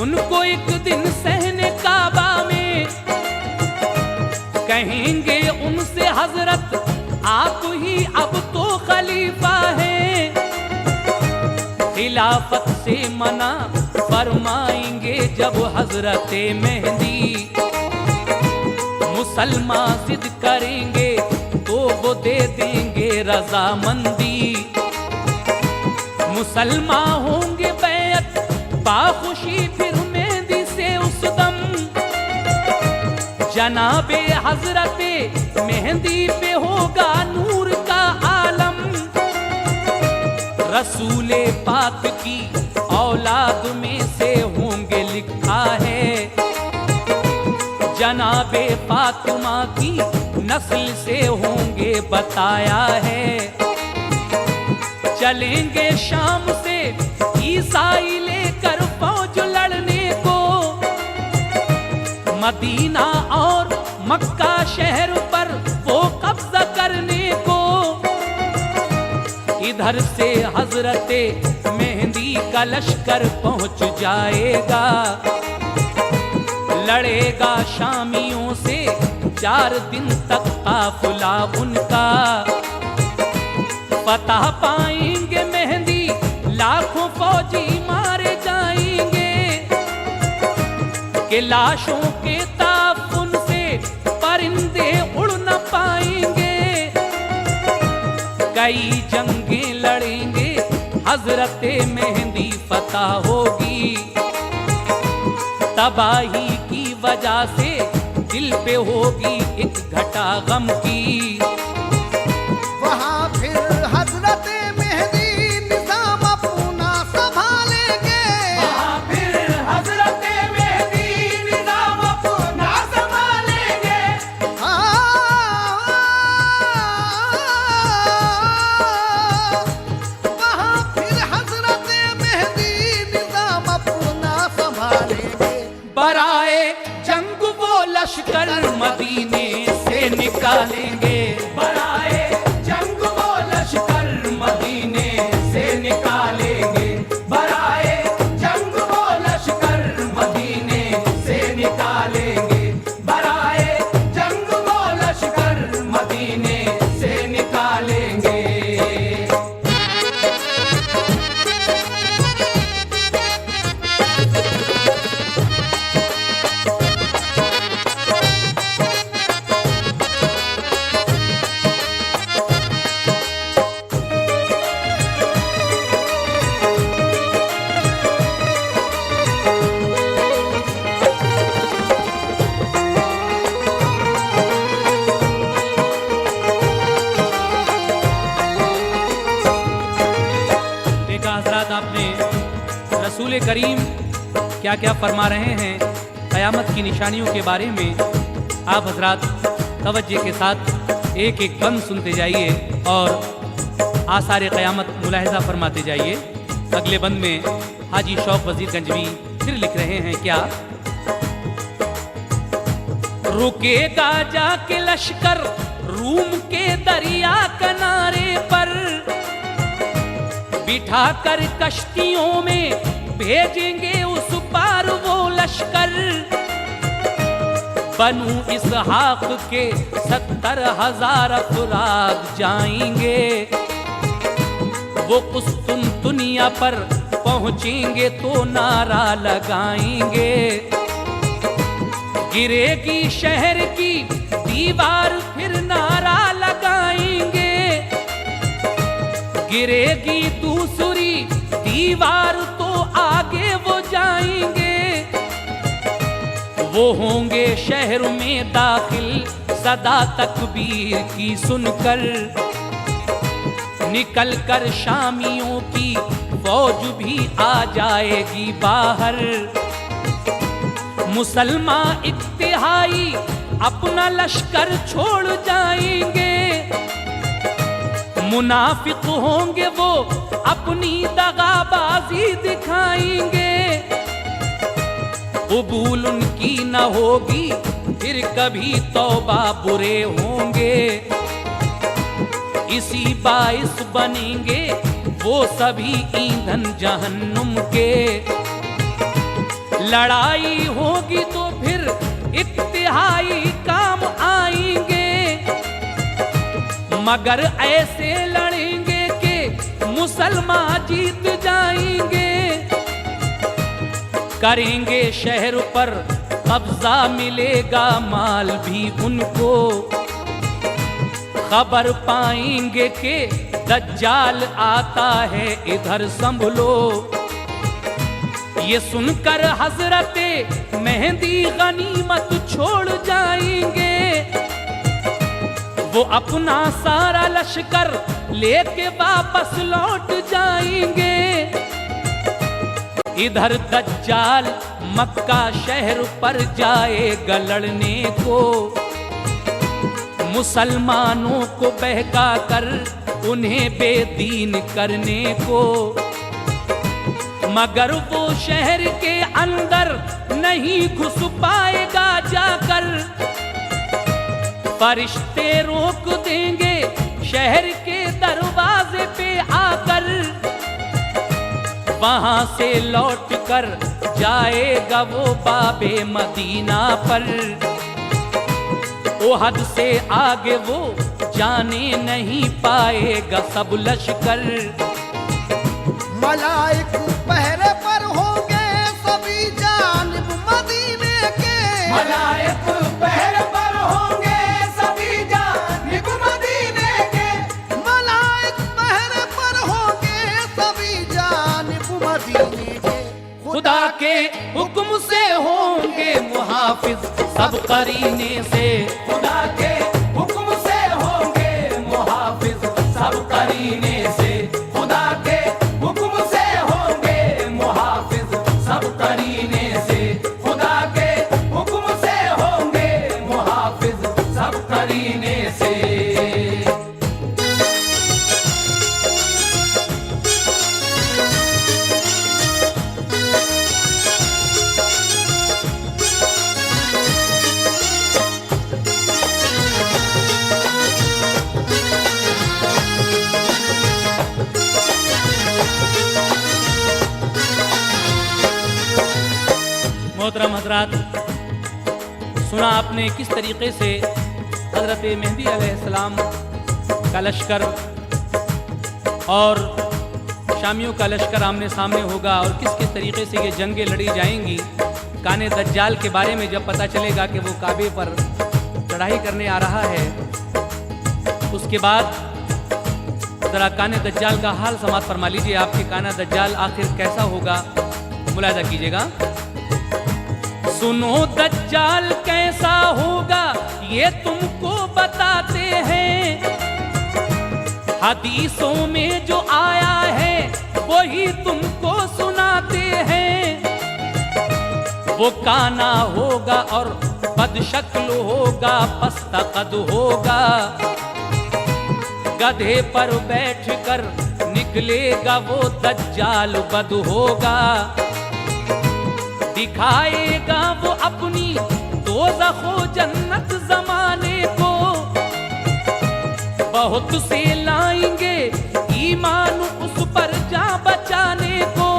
उनको एक दिन सहने काबा में, कहेंगे उनसे हजरत आप ही अब तो खलीफा हैं। खिलाफत से मना फरमाएंगे जब हजरत मेहंदी। मुसलमान जिद करेंगे तो वो दे देंगे रजामंदी। मुसलमान होंगे बैत बाखुशी फिर मेहंदी से उस दम, जनाबे हजरते मेहंदी पे होगा नूर का आलम। रसूले पाक की औलाद में से होंगे लिखा है, जनाबे फातिमा की नस्ल से होंगे बताया है। चलेंगे शाम से ईसाई लेकर फौज लड़ने को, मदीना और मक्का शहर पर वो कब्जा करने को। इधर से हजरते मेहंदी का लश्कर पहुंच जाएगा, लड़ेगा शामियों से 4 दिन तक काफिला उनका। फतह पाएंगे कि लाशों के ताफुन से परिंदे उड़ न पाएंगे, कई जंगें लड़ेंगे हजरत मेहंदी फतह होगी। तबाही की वजह से दिल पे होगी एक घटा गम की। वहाँ फिर हजरत मेहदी निजाम अपना संभालेंगे, वहाँ फिर हजरत मेहदी निजाम अपना संभालेंगे। वहाँ फिर हजरत मेहदी निजाम अपना संभालेंगे। बराए जंग वो लश्कर मदीने से निकालेंगे, बराए जंग वो लश्कर मदीने से निकालेंगे, बराए जंग वो लश्कर मदीने से निकालेंगे, बराए जंग वो लश्कर मदीने से निकालेंगे। देखा हजरात आपने रसूल करीम क्या क्या फरमा रहे हैं क़यामत की निशानियों के बारे में। आप हजरात तवज्जो के साथ एक एक बंद सुनते जाइए और आसार क़यामत मुलाहिज़ा फरमाते जाइए। अगले बंद में हाजी शौक वजीर गंजवी फिर लिख रहे हैं क्या, रुकेगा जाके लश्कर रूम के दरिया किनारे पर, बिठा कर कश्तियों में भेजेंगे उस पार वो लश्कर। बनु इसहाक के 70,000 अफराद जाएंगे, वो कुस्तुनतुनिया पर पहुंचेंगे तो नारा लगाएंगे। गिरेगी शहर की दीवार फिर नारा लगाएंगे, गिरेगी दूसरी दीवार तो आगे वो जाएंगे। वो होंगे शहर में दाखिल सदा तकबीर की सुनकर, निकल कर शामियों की फौज भी आ जाएगी बाहर। मुसलमान इत्तेहाई अपना लश्कर छोड़ जाएंगे, मुनाफिक होंगे वो अपनी दगाबाजी दिखाएंगे। कबूल उनकी न होगी फिर कभी तौबा बुरे होंगे, इसी बाइस बनेंगे वो सभी ईंधन जहन्नुम के। लड़ाई होगी तो फिर इत्तेहाई काम आएंगे, मगर ऐसे लड़ेंगे कि मुसलमान जीत जाएंगे। करेंगे शहर पर कब्जा मिलेगा माल भी उनको, खबर पाएंगे कि दज्जाल आता है इधर संभलो। ये सुनकर हजरते मेहंदी गनीमत छोड़ जाएंगे, वो अपना सारा लश्कर लेके वापस लौट जाएंगे। इधर दज्जाल मक्का शहर पर जाएगा लड़ने को, मुसलमानों को बहका कर उन्हें बेदीन करने को। मगर वो शहर के अंदर नहीं घुस पाएगा जाकर, फरिश्ते रोक देंगे शहर के दरवाजे पे आकर। वहां से लौट कर जाएगा वो बाबे मदीना पर, ओहद से आगे वो जाने नहीं पाएगा सब लश्कर। मलाइक पहरे पर होंगे सभी जानिब मदीने के मलाइक पहर पर होंगे सभी जानिब मदीने के। मलाइक पहरे पर होंगे सभी जानिब मदीने के। खुदा के हुक्म से होंगे मुहाफिज सब करीने से। खुदा के हुक्म से होंगे मुहाफिज सब करीने से। खुदा के हुक्म से होंगे मुहाफिज सब करीने से। खुदा के हुक्म से होंगे मुहाफिज सब करीने से। मोहतरम हजरात, सुना आपने किस तरीके से हज़रत मेहदी अलैहिस्सलाम का लश्कर और शामियों का लश्कर आमने सामने होगा और किस किस तरीके से ये जंगें लड़ी जाएंगी। काने दज्जाल के बारे में जब पता चलेगा कि वो काबे पर चढ़ाई करने आ रहा है, उसके बाद ज़रा काने दज्जाल का हाल समात फरमा लीजिए। आपके काना दज्जाल आखिर कैसा होगा, मुलाहिज़ा कीजिएगा। सुनो दज्जाल कैसा होगा ये तुमको बताते हैं, हदीसों में जो आया है वही तुमको सुनाते हैं। वो काना होगा और बदशक्ल होगा, पस्तकद होगा, गधे पर बैठकर निकलेगा वो दज्जाल बद होगा। दिखाएगा वो अपनी दोज़खो जन्नत जमाने को, बहुत से लाएंगे ईमान उस पर जा बचाने को।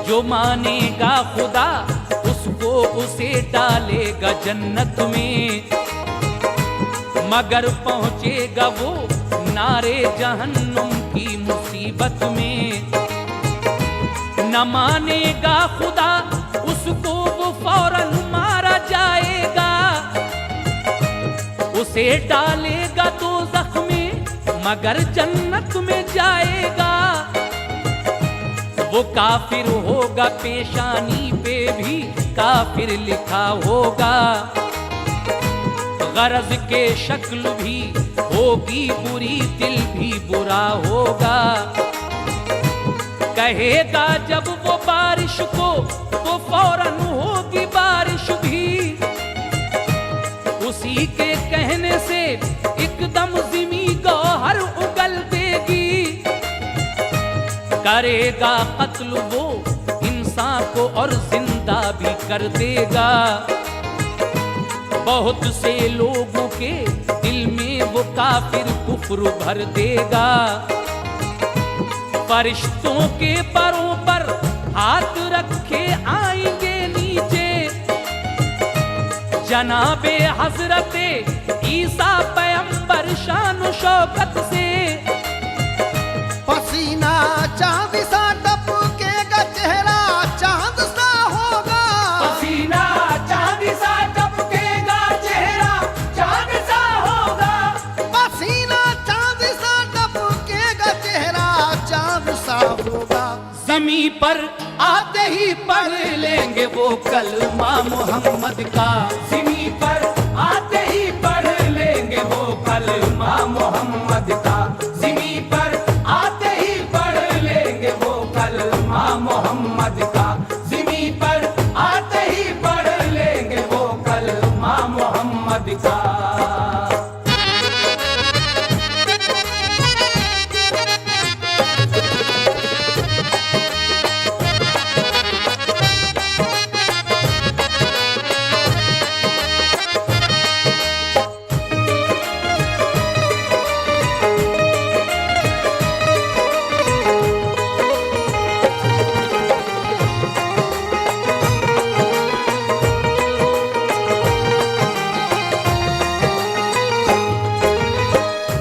जो मानेगा खुदा उसको उसे डालेगा जन्नत में, मगर पहुंचेगा वो नारे जहन्नुम की मुसीबत में। न मानेगा खुदा उसको वो फौरन मारा जाएगा, उसे डालेगा दोज़ख में मगर जन्नत में जाएगा। वो काफिर होगा, पेशानी पे भी काफिर लिखा होगा, गरज के शक्ल भी होगी बुरी, दिल भी बुरा होगा। कहेगा जब वो बारिश को तो फौरन होगी बारिश भी, उसी के कहने से एकदम ज़मीं गौहर उगल देगी। करेगा कत्ल वो इंसान को और जिंदा भी कर देगा। बहुत से लोगों के दिल में वो काफिर कुफ्र भर देगा। फरिश्तों के परों पर हाथ रखे आएंगे नीचे, जनाबे हजरते ईसा पैगंबर शान शौकत से। पसीना चांद सा टपकेगा, चेहरा चांद सा होगा। पसीना चांद सा टपकेगा, चेहरा चांद सा होगा। पसीना चांद सा टपकेगा, चेहरा चांद सा होगा। ज़मीं पर आते ही पढ़ लेंगे वो कलमा मोहम्मद का। ज़मीं पर आते ही पढ़ लेंगे वो कलमा मोहम्मद का। ज़मीं पर आते ही पढ़ लेंगे वो कलमा मोहम्मद का। ज़मीं पर आते ही पढ़ लेंगे वो कलमा मोहम्मद का।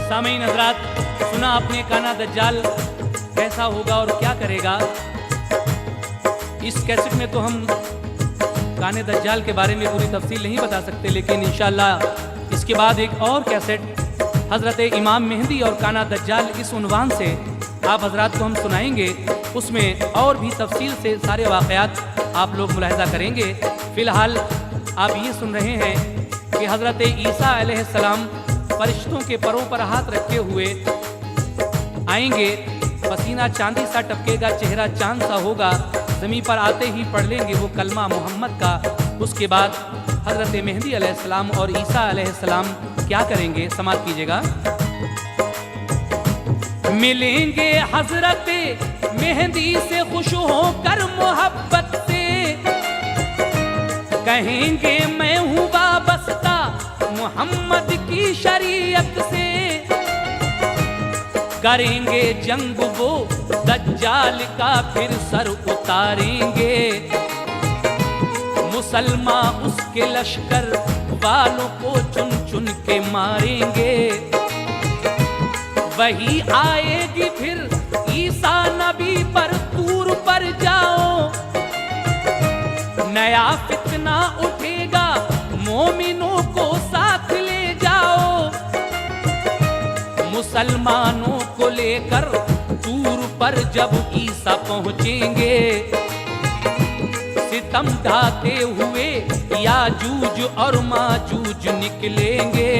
सामीन हजरात, सुना आपने काना दज्जाल कैसा होगा और क्या करेगा। इस कैसेट में तो हम काने दज्जाल के बारे में पूरी तफसील नहीं बता सकते, लेकिन इंशाअल्लाह इसके बाद एक और कैसेट हज़रत इमाम मेहदी और काना दज्जाल इस उन्वान से आप हजरात को हम सुनाएंगे। उसमें और भी तफसील से सारे वाक़यात आप लोग मुलाहिज़ा करेंगे। फ़िलहाल आप ये सुन रहे हैं कि हज़रत ईसा अलैहिस्सलाम फरिश्तों के परों पर हाथ रखे हुए आएंगे, पसीना चांदी सा टपकेगा, चेहरा चांद सा होगा, ज़मीन पर आते ही पढ़ लेंगे वो कलमा मोहम्मद का। उसके बाद हज़रत मेहदी अलैहिस्सलाम और ईसा अलैहिस्सलाम क्या करेंगे, समाप्त कीजिएगा। मिलेंगे हज़रत मेहदी से खुश होकर मोहब्बत से, कहेंगे मैं हूँ वाबस्ता मोहम्मद की शरीयत से, करेंगे जंग वो दज्जाल का फिर सर उतारेंगे, मुसलमान उसके लश्कर वालों को चुन चुन के मारेंगे। वही आएगी फिर ईसा नबी पर तूर पर जाओ, नया फितना उठेगा मोमिनों को साथ ले जाओ, मुसलमानों को लेकर तूर पर जब ईसा पहुंचेंगे, सितम ढाते हुए याजूज और माजूज निकलेंगे,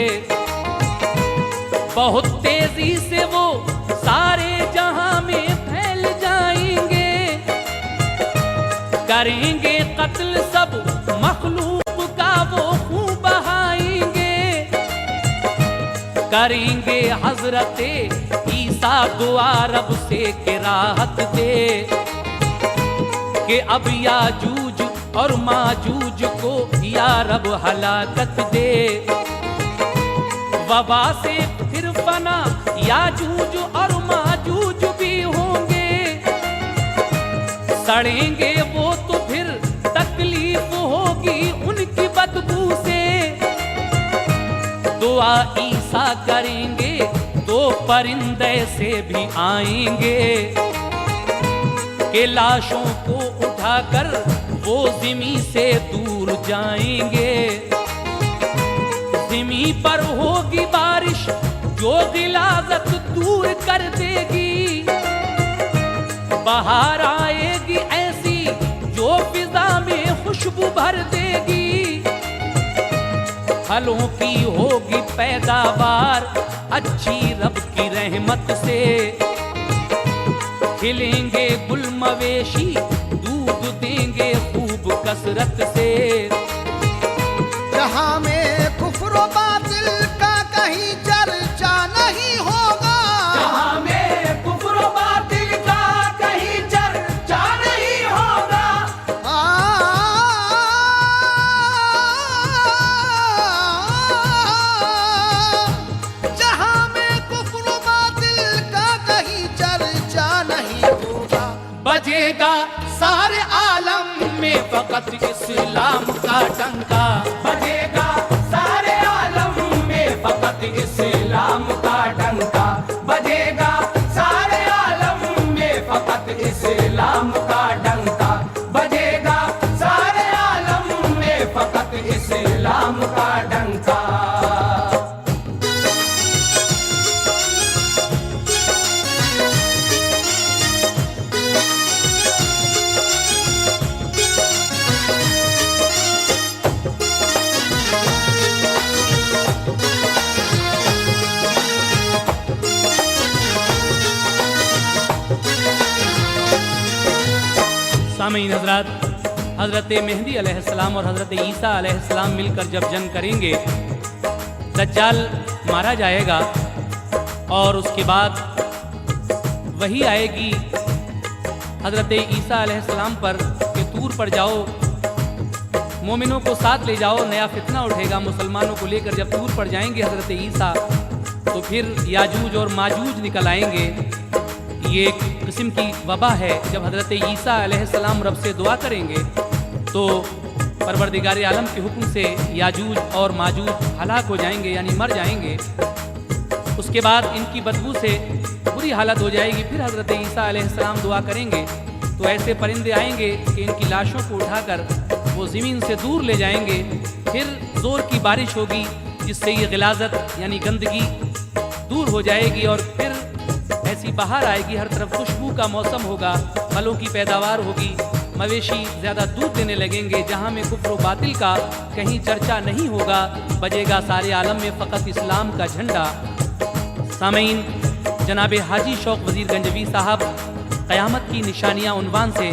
बहुत तेजी से वो सारे जहां में फैल जाएंगे, करेंगे कत्ल सब मखलूक का वो खून बहाएंगे, करेंगे हजरत ईसा दुआ रब से के राहत दे, कि अब याजूज और माजूज को या रब हलाकत दे, वबा से फिर फना याजूज और माजूज भी होंगे, सड़ेंगे वो तो फिर तकलीफ होगी उनकी बदबू से, दुआ ईसा करेंगे तो परिंदे से भी आएंगे, के लाशों को उठाकर वो ज़मीं से दूर जाएंगे, ज़मीं पर होगी बारिश जो गिलाज़त दूर कर देगी, बहार आएगी ऐसी जो फिज़ा में खुशबू भर देगी, फलों की होगी पैदावार अच्छी रब की रहमत से, खिलेंगे गुल मवेशी दूध देंगे खूब कसरत से, जहां में कुफ्र बातिल का कहीं चर्चा नहीं होगा, जहां में कुफ्र बातिल का कहीं चर्चा नहीं होगा, जहां में कुफ्र बातिल का कहीं चर्चा नहीं होगा, बजेगा सारे आलम में फकत इस्लाम का डंका, बजेगा सारे आलम में फकत इस्लाम का डंका, बजेगा सारे आलम में फकत इस्लाम का डंका, बजेगा सारे आलम में फकत इस्लाम का डंका। सामीन हजरात, हज़रत मेहदी अलैहिस्सलाम और हज़रत ईसा अलैहिस्सलाम मिलकर जब जंग करेंगे, दज्जाल मारा जाएगा और उसके बाद वही आएगी हज़रत ईसा अलैहिस्सलाम पर कि तूर पर जाओ, मोमिनों को साथ ले जाओ, नया फितना उठेगा, मुसलमानों को लेकर जब तूर पर जाएंगे हज़रत ईसा तो फिर याजूज और माजूज निकल आएंगे। ये एक किस्म की वबा है। जब हज़रत ईसा अलैहिस्सलाम रब से दुआ करेंगे तो परवरदिगार आलम के हुक्म से याजूज और माजूज हलाक हो जाएंगे, यानी मर जाएंगे। उसके बाद इनकी बदबू से बुरी हालत हो जाएगी। फिर हज़रत ईसा अलैहिस्सलाम दुआ करेंगे तो ऐसे परिंदे आएंगे कि इनकी लाशों को उठाकर वो ज़मीन से दूर ले जाएंगे। फिर ज़ोर की बारिश होगी जिससे ये गिलाज़त यानी गंदगी दूर हो जाएगी और फिर ऐसी बहार आएगी, हर तरफ खुशबू का मौसम होगा, फलों की पैदावार होगी, मवेशी ज़्यादा दूध देने लगेंगे। जहाँ में कुफ्र व बातिल का कहीं चर्चा नहीं होगा, बजेगा सारे आलम में फ़कत इस्लाम का झंडा। सामीन, जनाब हाजी शौक वज़ीर गंजवी साहब क़यामत की निशानियाँ उन्वान से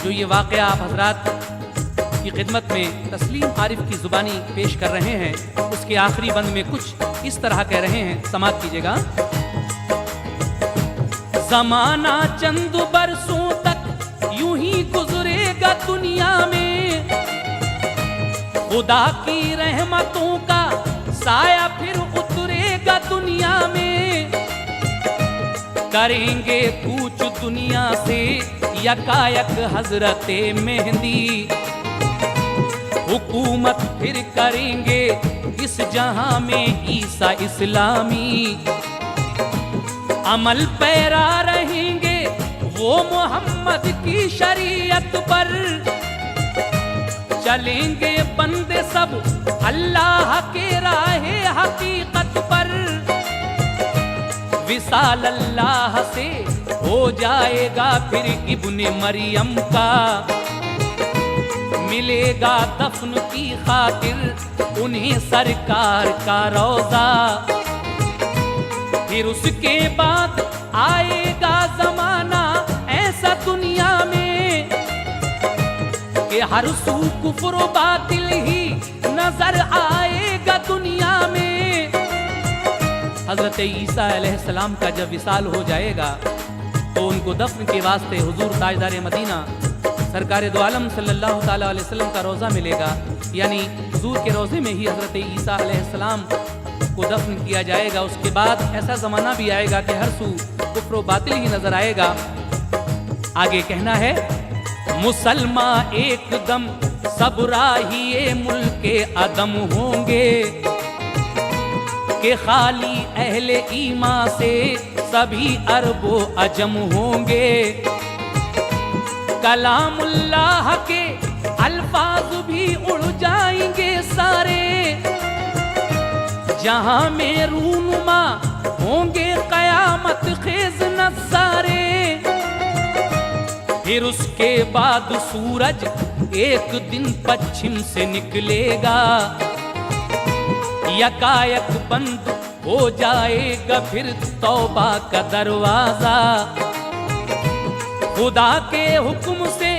जो ये वाक़या आप हज़रात की खिदमत में तस्लीम आरिफ की ज़ुबानी पेश कर रहे हैं, उसके आखिरी बंद में कुछ इस तरह कह रहे हैं, समात कीजिएगा। ज़माना चंद बरसों तक यूं ही गुजरेगा दुनिया में, खुदा की रहमतों का साया फिर उतरेगा दुनिया में। करेंगे कूच दुनिया से यकायक हजरते मेहंदी, हुकूमत फिर करेंगे इस जहां में ईसा इस्लामी। अमल पैरा रहेंगे वो मोहम्मद की शरीयत पर, चलेंगे बंदे सब अल्लाह के राहे हकीकत पर। विसाल अल्लाह से हो जाएगा फिर इब्ने मरियम का, मिलेगा दफन की खातिर उन्हें सरकार का रोजा। फिर उसके बाद आएगा जमाना ऐसा दुनिया में कि हर सू कुफ्र व बातिल ही नजर आएगा दुनिया में। हज़रत ईसा अलैहिस्सलाम का जब विसाल हो जाएगा तो उनको दफन के वास्ते हुजूर ताजदार मदीना सरकार दो आलम सल्लल्लाहु ताला अलैहि वसल्लम का रोज़ा मिलेगा, यानी हुजूर के रोज़े में ही हज़रत ईसा अलैहिस्सलाम को दफन किया जाएगा। उसके बाद ऐसा ज़माना भी आएगा कि हर सू कुफ्र व बातिल ही नज़र आएगा। आगे कहना है, मुसलमान एकदम सब राहिए मुल्के अदम होंगे, के खाली अहले ईमा से सभी अरबो अजम होंगे। कलामुल्लाह के अल्फाज भी उड़ जाएंगे सारे, जहां में रूनुमा होंगे कयामत खेज नज़ारे। फिर उसके बाद सूरज एक दिन पश्चिम से निकलेगा, यकायक बंद हो जाएगा फिर तौबा का दरवाजा। खुदा के हुक्म से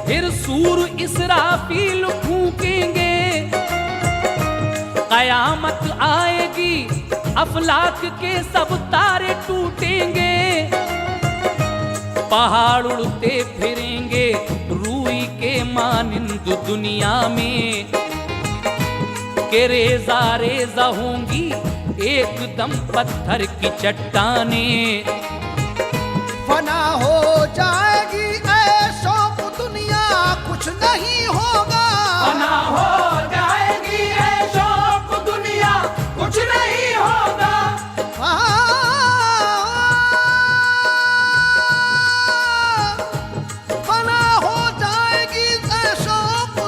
फिर सूर इसराफील फूकेंगे, कयामत आएगी अफलाक के सब तारे टूटेंगे। पहाड़ उड़ते फिरेंगे रूई के मानिंद दुनिया में, के रेजा रेजा होंगी एकदम पत्थर की चट्टाने। फना हो जाएगी ऐशो दुनिया कुछ नहीं होगा, फना हो जाएगी ऐशो दुनिया कुछ नहीं होगा। फना हो जाएगी ऐशो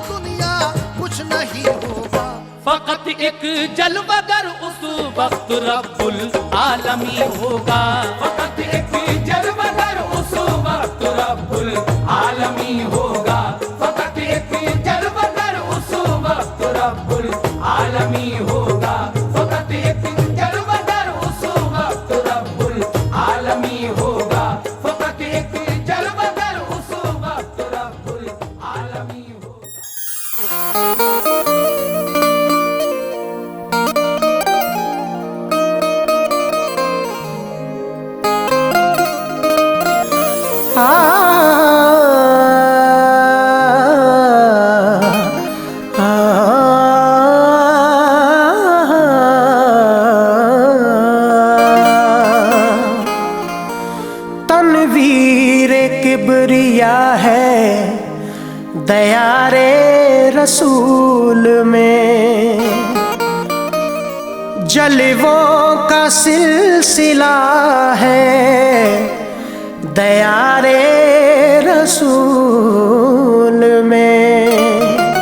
दुनिया कुछ नहीं होगा। फकत एक जलवगर उस वक्त रब्बुल आलमी होगा, फकत एक जलवगर उस वक्त रब्बुल आलमी होगा। फकत एक जलवगर उस वक्त रब्बुल आलमी होगा। फकत एक जलवगर उस वक्त रब्बुल आलमी होगा। फकत एक जलवगर उस वक्त रब्बुल आलमी होगा। तनवीर किबरिया है दयारे रसूल में, जलवों का सिलसिला है दयारे रसूल में।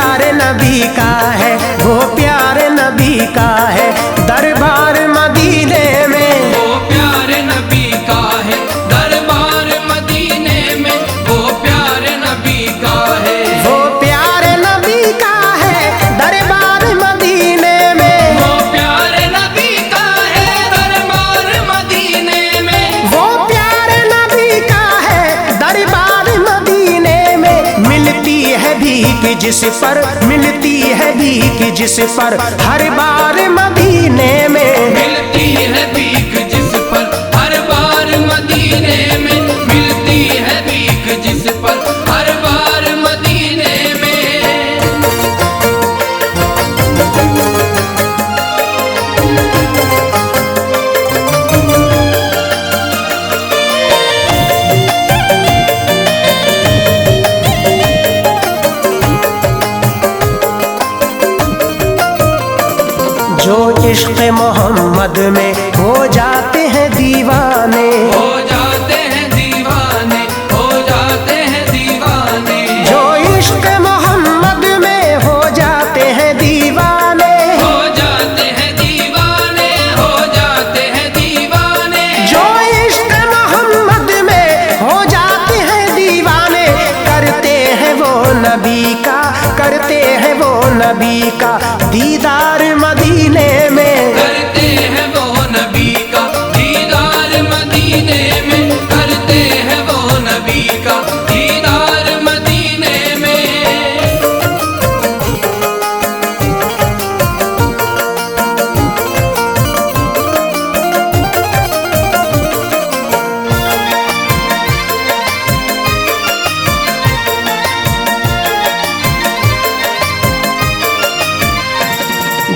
प्यारे नबी का है, वो प्यारे नबी का है दरबार मदीने में। वो प्यारे नबी का है दरबार मदीने में, वो प्यारे नबी का है। वो प्यारे नबी का है दरबार मदीने में। वो प्यारे नबी का है दरबार मदीने में। वो प्यारे नबी का है दरबार मदीने में। मिलती है भीख जिस पर, मिलती है भीख जिस पर हर बार मदीने में। मिलती है भीख जिस पर हर बार मदीने में, मिलती है भीख जिस पर हर बार मदीने में। जो इश्क़ मोहम्मद में हो जाते हैं दीवाने, हो जाते हैं दीवाने, हो जाते हैं दीवाने। जो इश्क़ मोहम्मद में हो जाते हैं दीवाने, हो जाते हैं दीवाने, हो जाते हैं दीवाने। जो इश्क़ मोहम्मद में हो जाते हैं दीवाने। करते हैं वो नबी का, करते हैं वो नबी का दीदार मदीने में। करते हैं वो नबी का दीदार मदीने में, करते हैं वो नबी का दीदार मदीने में।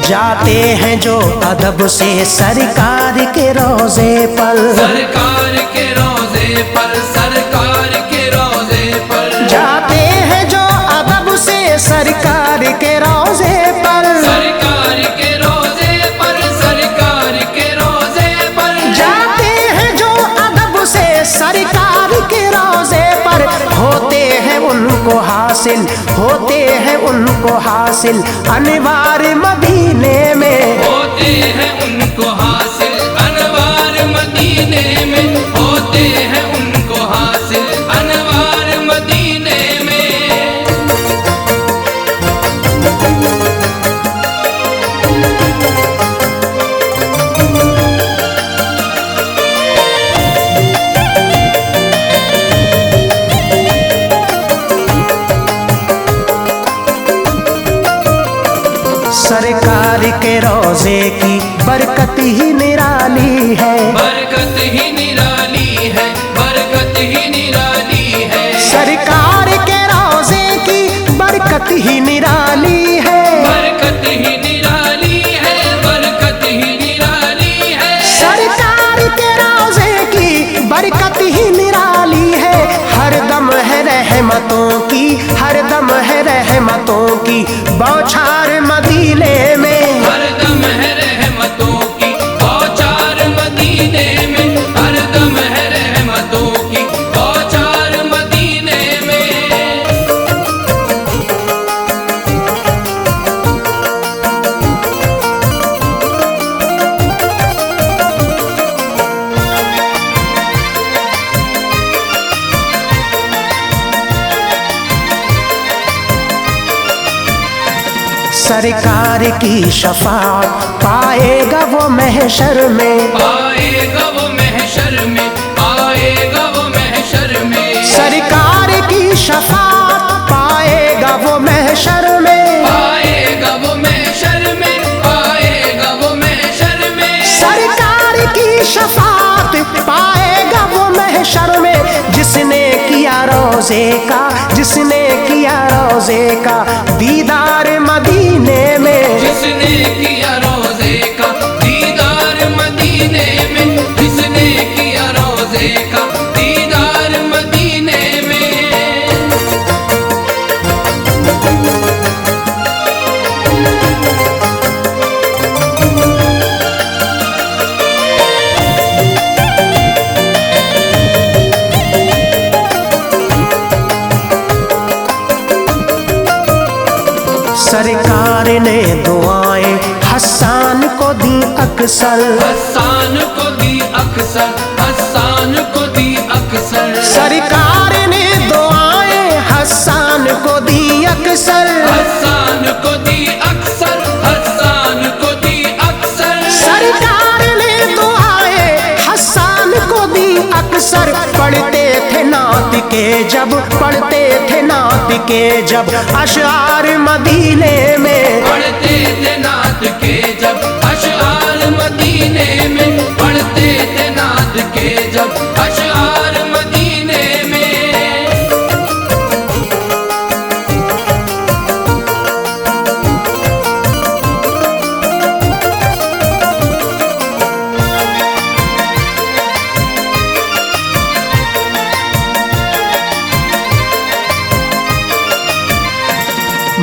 जाते हैं जो अदब से सरकार के रोज़े पर, सरकार के रोज़े पर, सरकार के रोज़े पर। जाते हैं जो अदब से सरकार के रोज़े पर, सरकार के रोज़े पर, सरकार के रोज़े पर। जाते हैं जो अदब से सरकार के रोज़े पर। होते हैं उनको हासिल, होते हैं उनको हासिल अनवार मदीने में। होते हैं उनको हासिल अनवार मदीने में, होते हैं उनको हासिल अनवार मदीने में। सरकार के रोज़े की बरकत ही निराली है, बरकत ही निराली है, बरकत ही निराली है। सरकार के रोज़े की बरकत ही निराली है, बरकत ही निराली है, बरकत ही निराली है। सरकार के रोज़े की बरकत ही निराली है। हर दम है रहमतों की, हर दम है रहमतों की बौछार मदीने में। हर दम है रहमतों की बौछार मदीने में, हर दम है रहमतों की बौछार मदीने में। सरकार की शफाअत पाएगा वो महशर में, पाएगा वो महशर में, पाएगा वो महशर में। सरकार की शफाअत पाएगा वो महशर में, पाएगा वो महशर में, पाएगा वो महशर में। सरकार की शफाअत पाएगा वो महशर में। जिसने किया रोज़े का, जिसने किया रोज़े का दीदार मदीने में। जिसने किया रोज़े का दीदार मदीने में, जिसने किया रोज़े का दीदार मदीने में। सरकार ने दुआएं हसन को दी अक्सर, हसन को दी अक्सर, हसन को दी अक्सर। सरकार ने दुआएं हसन को दी अक्सर, हसन को दी अक्सर, हसन को दी अक्सर। सरकार ने दुआएं हसन को दी अक्सर। पढ़ते थे नात के जब, पढ़ते थे नात के जब अशआर मदीने में, पढ़ते थे नात के जब अशआर मदीने में, पढ़ते थे नात के जब अशआर मदीने में।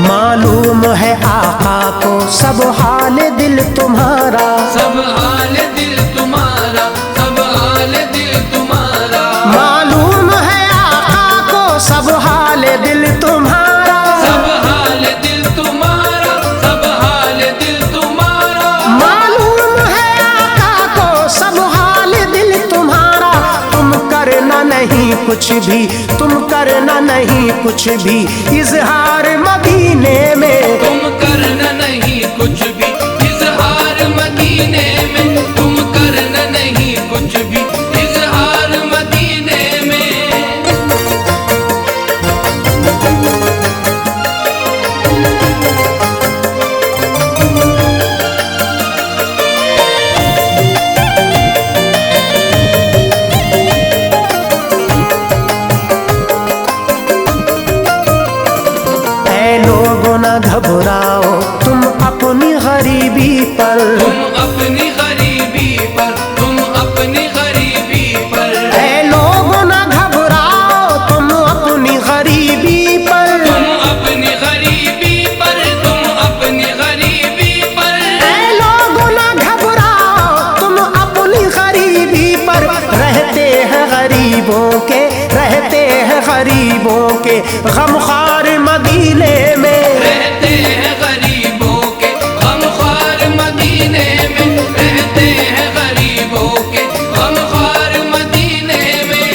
मालूम है आका को सब हाल दिल तुम्हारा, सब हाल दिल तुम्हारा, सब हाल दिल तुम्हारा। मालूम है आका को सब हाल दिल तुम्हारा, सब हाल दिल तुम्हारा, सब हाल दिल तुम्हारा। मालूम है आका को सब हाल दिल तुम्हारा। तुम करना नहीं कुछ भी, तुम करना नहीं कुछ भी इजहार मदीने में, तुम करना नहीं कुछ भी इजहार मदीने में, तुम करना नहीं कुछ भी इजहार मदीने में। घबराओ तुम अपनी गरीबी पर, तुम अपनी गरीबी पर, तुम अपनी गरीबी पर। ऐ लोगों ना घबराओ तुम अपनी गरीबी पर, तुम अपनी गरीबी पर, तुम अपनी गरीबी पर। ऐ लोगों ना घबराओ तुम अपनी गरीबी पर। रहते हैं गरीबों के, रहते हैं गरीबों के गमख्वार मदीने में, रहते हैं गरीबों के गमख्वार मदीने में, रहते हैं गरीबों के गमख्वार मदीने में।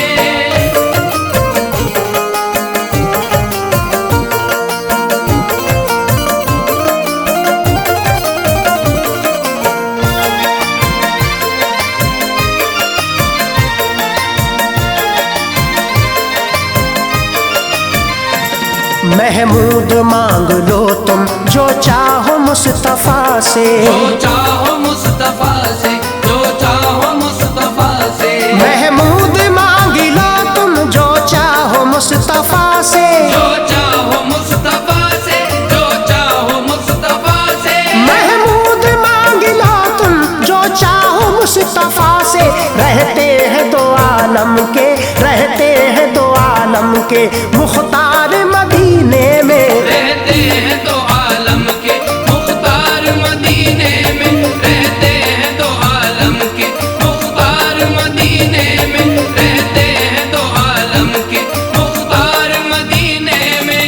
महमूद मांग लो तुम जो चाहो मुस्तफा से, जो चाहो मुस्तफा से, जो चाहो मुस्तफा से। महमूद मांग लो तुम जो चाहो मुस्तफा से, जो चाहो मुस्तफा से, जो चाहो मुस्तफा से। महमूद मांग लो तुम जो चाहो मुस्तफा से। रहते हैं दो आलम के, रहते हैं दो आलम के मुख्तार मदीने में, रहते हैं दो आलम के मुख्तार मदीने में, रहते हैं दो आलम के मुख्तार मदीने में, रहते हैं दो आलम के मुख्तार मदीने में।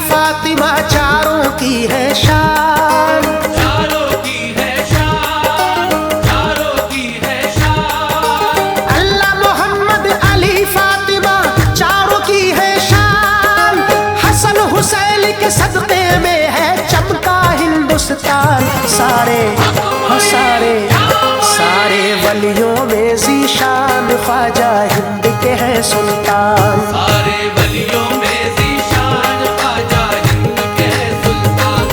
फातिमा चारों की है शान, चारों की है शान, चारों की है शान। अल्लाह मोहम्मद अली फातिमा चारों की है शान। हसन हुसैन के सदक़े में है चमका हिंदुस्तान। सारे सारे सारे वलियों में ज़ीशान ख्वाजा हिंद के है सुल्तान। सारे वलियों में ज़ीशान ख्वाजा हिंद के है सुल्तान।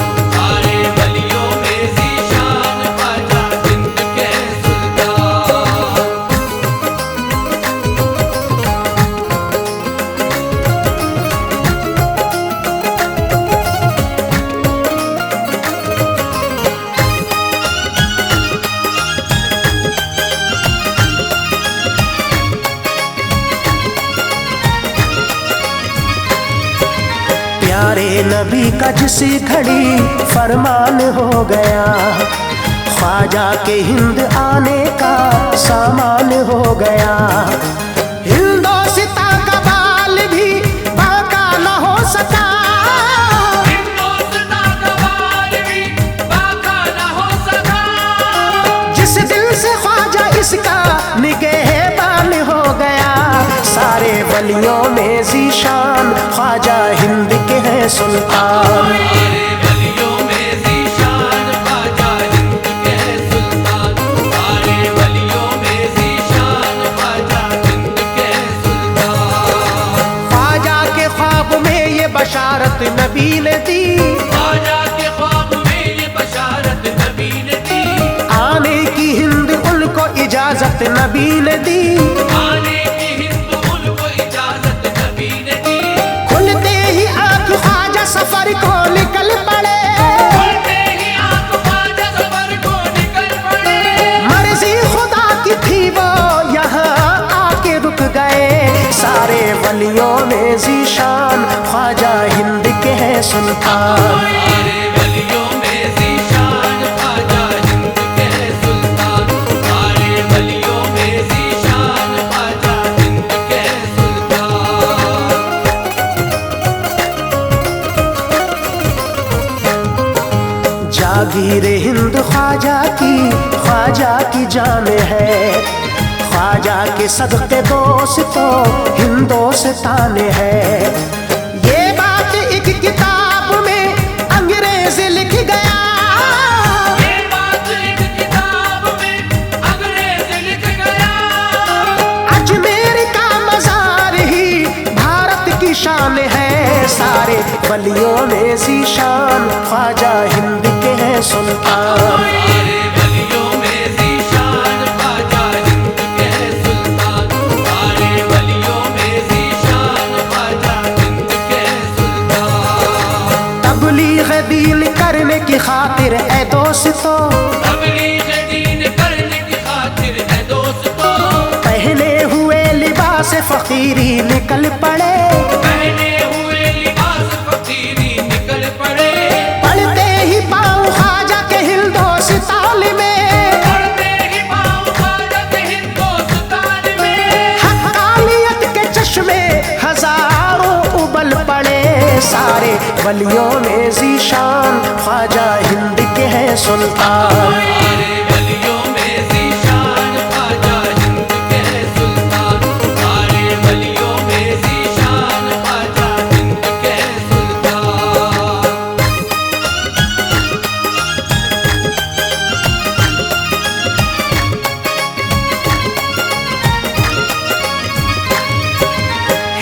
प्यारे नबी का जिस घड़ी फरमान हो गया, ख्वाजा के हिंद आने का सामान हो गया। हिंदोस्तां का बाल भी बाका न हो सका, हिंदोस्तां का बाल भी बाका न हो सका। जिस दिल से ख्वाजा इसका निगहबान हो गया। सारे वलियों में ज़ीशान ख्वाजा हिंद के हैं सुल्तान। सारे वलियों में ज़ीशान ख्वाजा हिंद के हैं सुल्तान। सारे वलियों में ज़ीशान ख्वाजा हिंद के हैं सुल्तान। ख्वाजा के ख्वाब में ये बशारत नबी ने दी, ख्वाजा के ख्वाब में ये बशारत नबी ने दी। आने की हिंद उनको इजाजत नबी ने दी। आने की हिंद उनको इजाजत नबी ने दी। खुलते ही आंख ख्वाजा सफर को निकल पड़े, खुलते ही आंख ख्वाजा सफर को निकल पड़े। मर्जी खुदा की थी वो यहाँ आके रुक गए। सारे वलियों में ज़ीशान ख्वाजा हिंद के हैं सुल्तान। सारे वलियों में ज़ीशान ख्वाजा हिंद के हैं सुल्तान। सारे वलियों में ज़ीशान ख्वाजा हिंद के हैं सुल्तान। जागीर हिंद ख्वाजा की जान है। ख्वाजा के सदक़े दोस्तों हिंदोस्तान है। ये बात एक किताब में अंग्रेज लिख गया, ये बात एक किताब में अंग्रेज लिख गया। अजमेर का मज़ार ही भारत की शान है। सारे वलियों में ज़ीशान ख्वाजा हिंद के हैं सुल्तान। सारे वलियों में ज़ीशान ख्वाजा हिंद के हैं सुल्तान। सारे वलियों में ज़ीशान ख्वाजा हिंद के हैं सुल्तान। तबलीग दीन करने की खातिर ऐ दोस्तों, तबलीग दीन करने की खातिर है दोस्तों। पहने हुए लिबास फकीरी निकल पड़े। पहने हुए लिबास फकीरी निकल पड़े। पढ़ते ही पाँव ख्वाजा के हिंदोस्तान में, पढ़ते ही पाँव ख्वाजा के हिंदोस्तान में। हक़ानियत के चश्मे हजारों उबल पड़े। सारे वलियों में ज़ीशान ख्वाजा हिंद के हैं सुल्तान। सारे वलियों में ज़ीशान ख्वाजा हिंद के हैं सुल्तान। सारे वलियों में ज़ीशान ख्वाजा हिंद के हैं सुल्तान।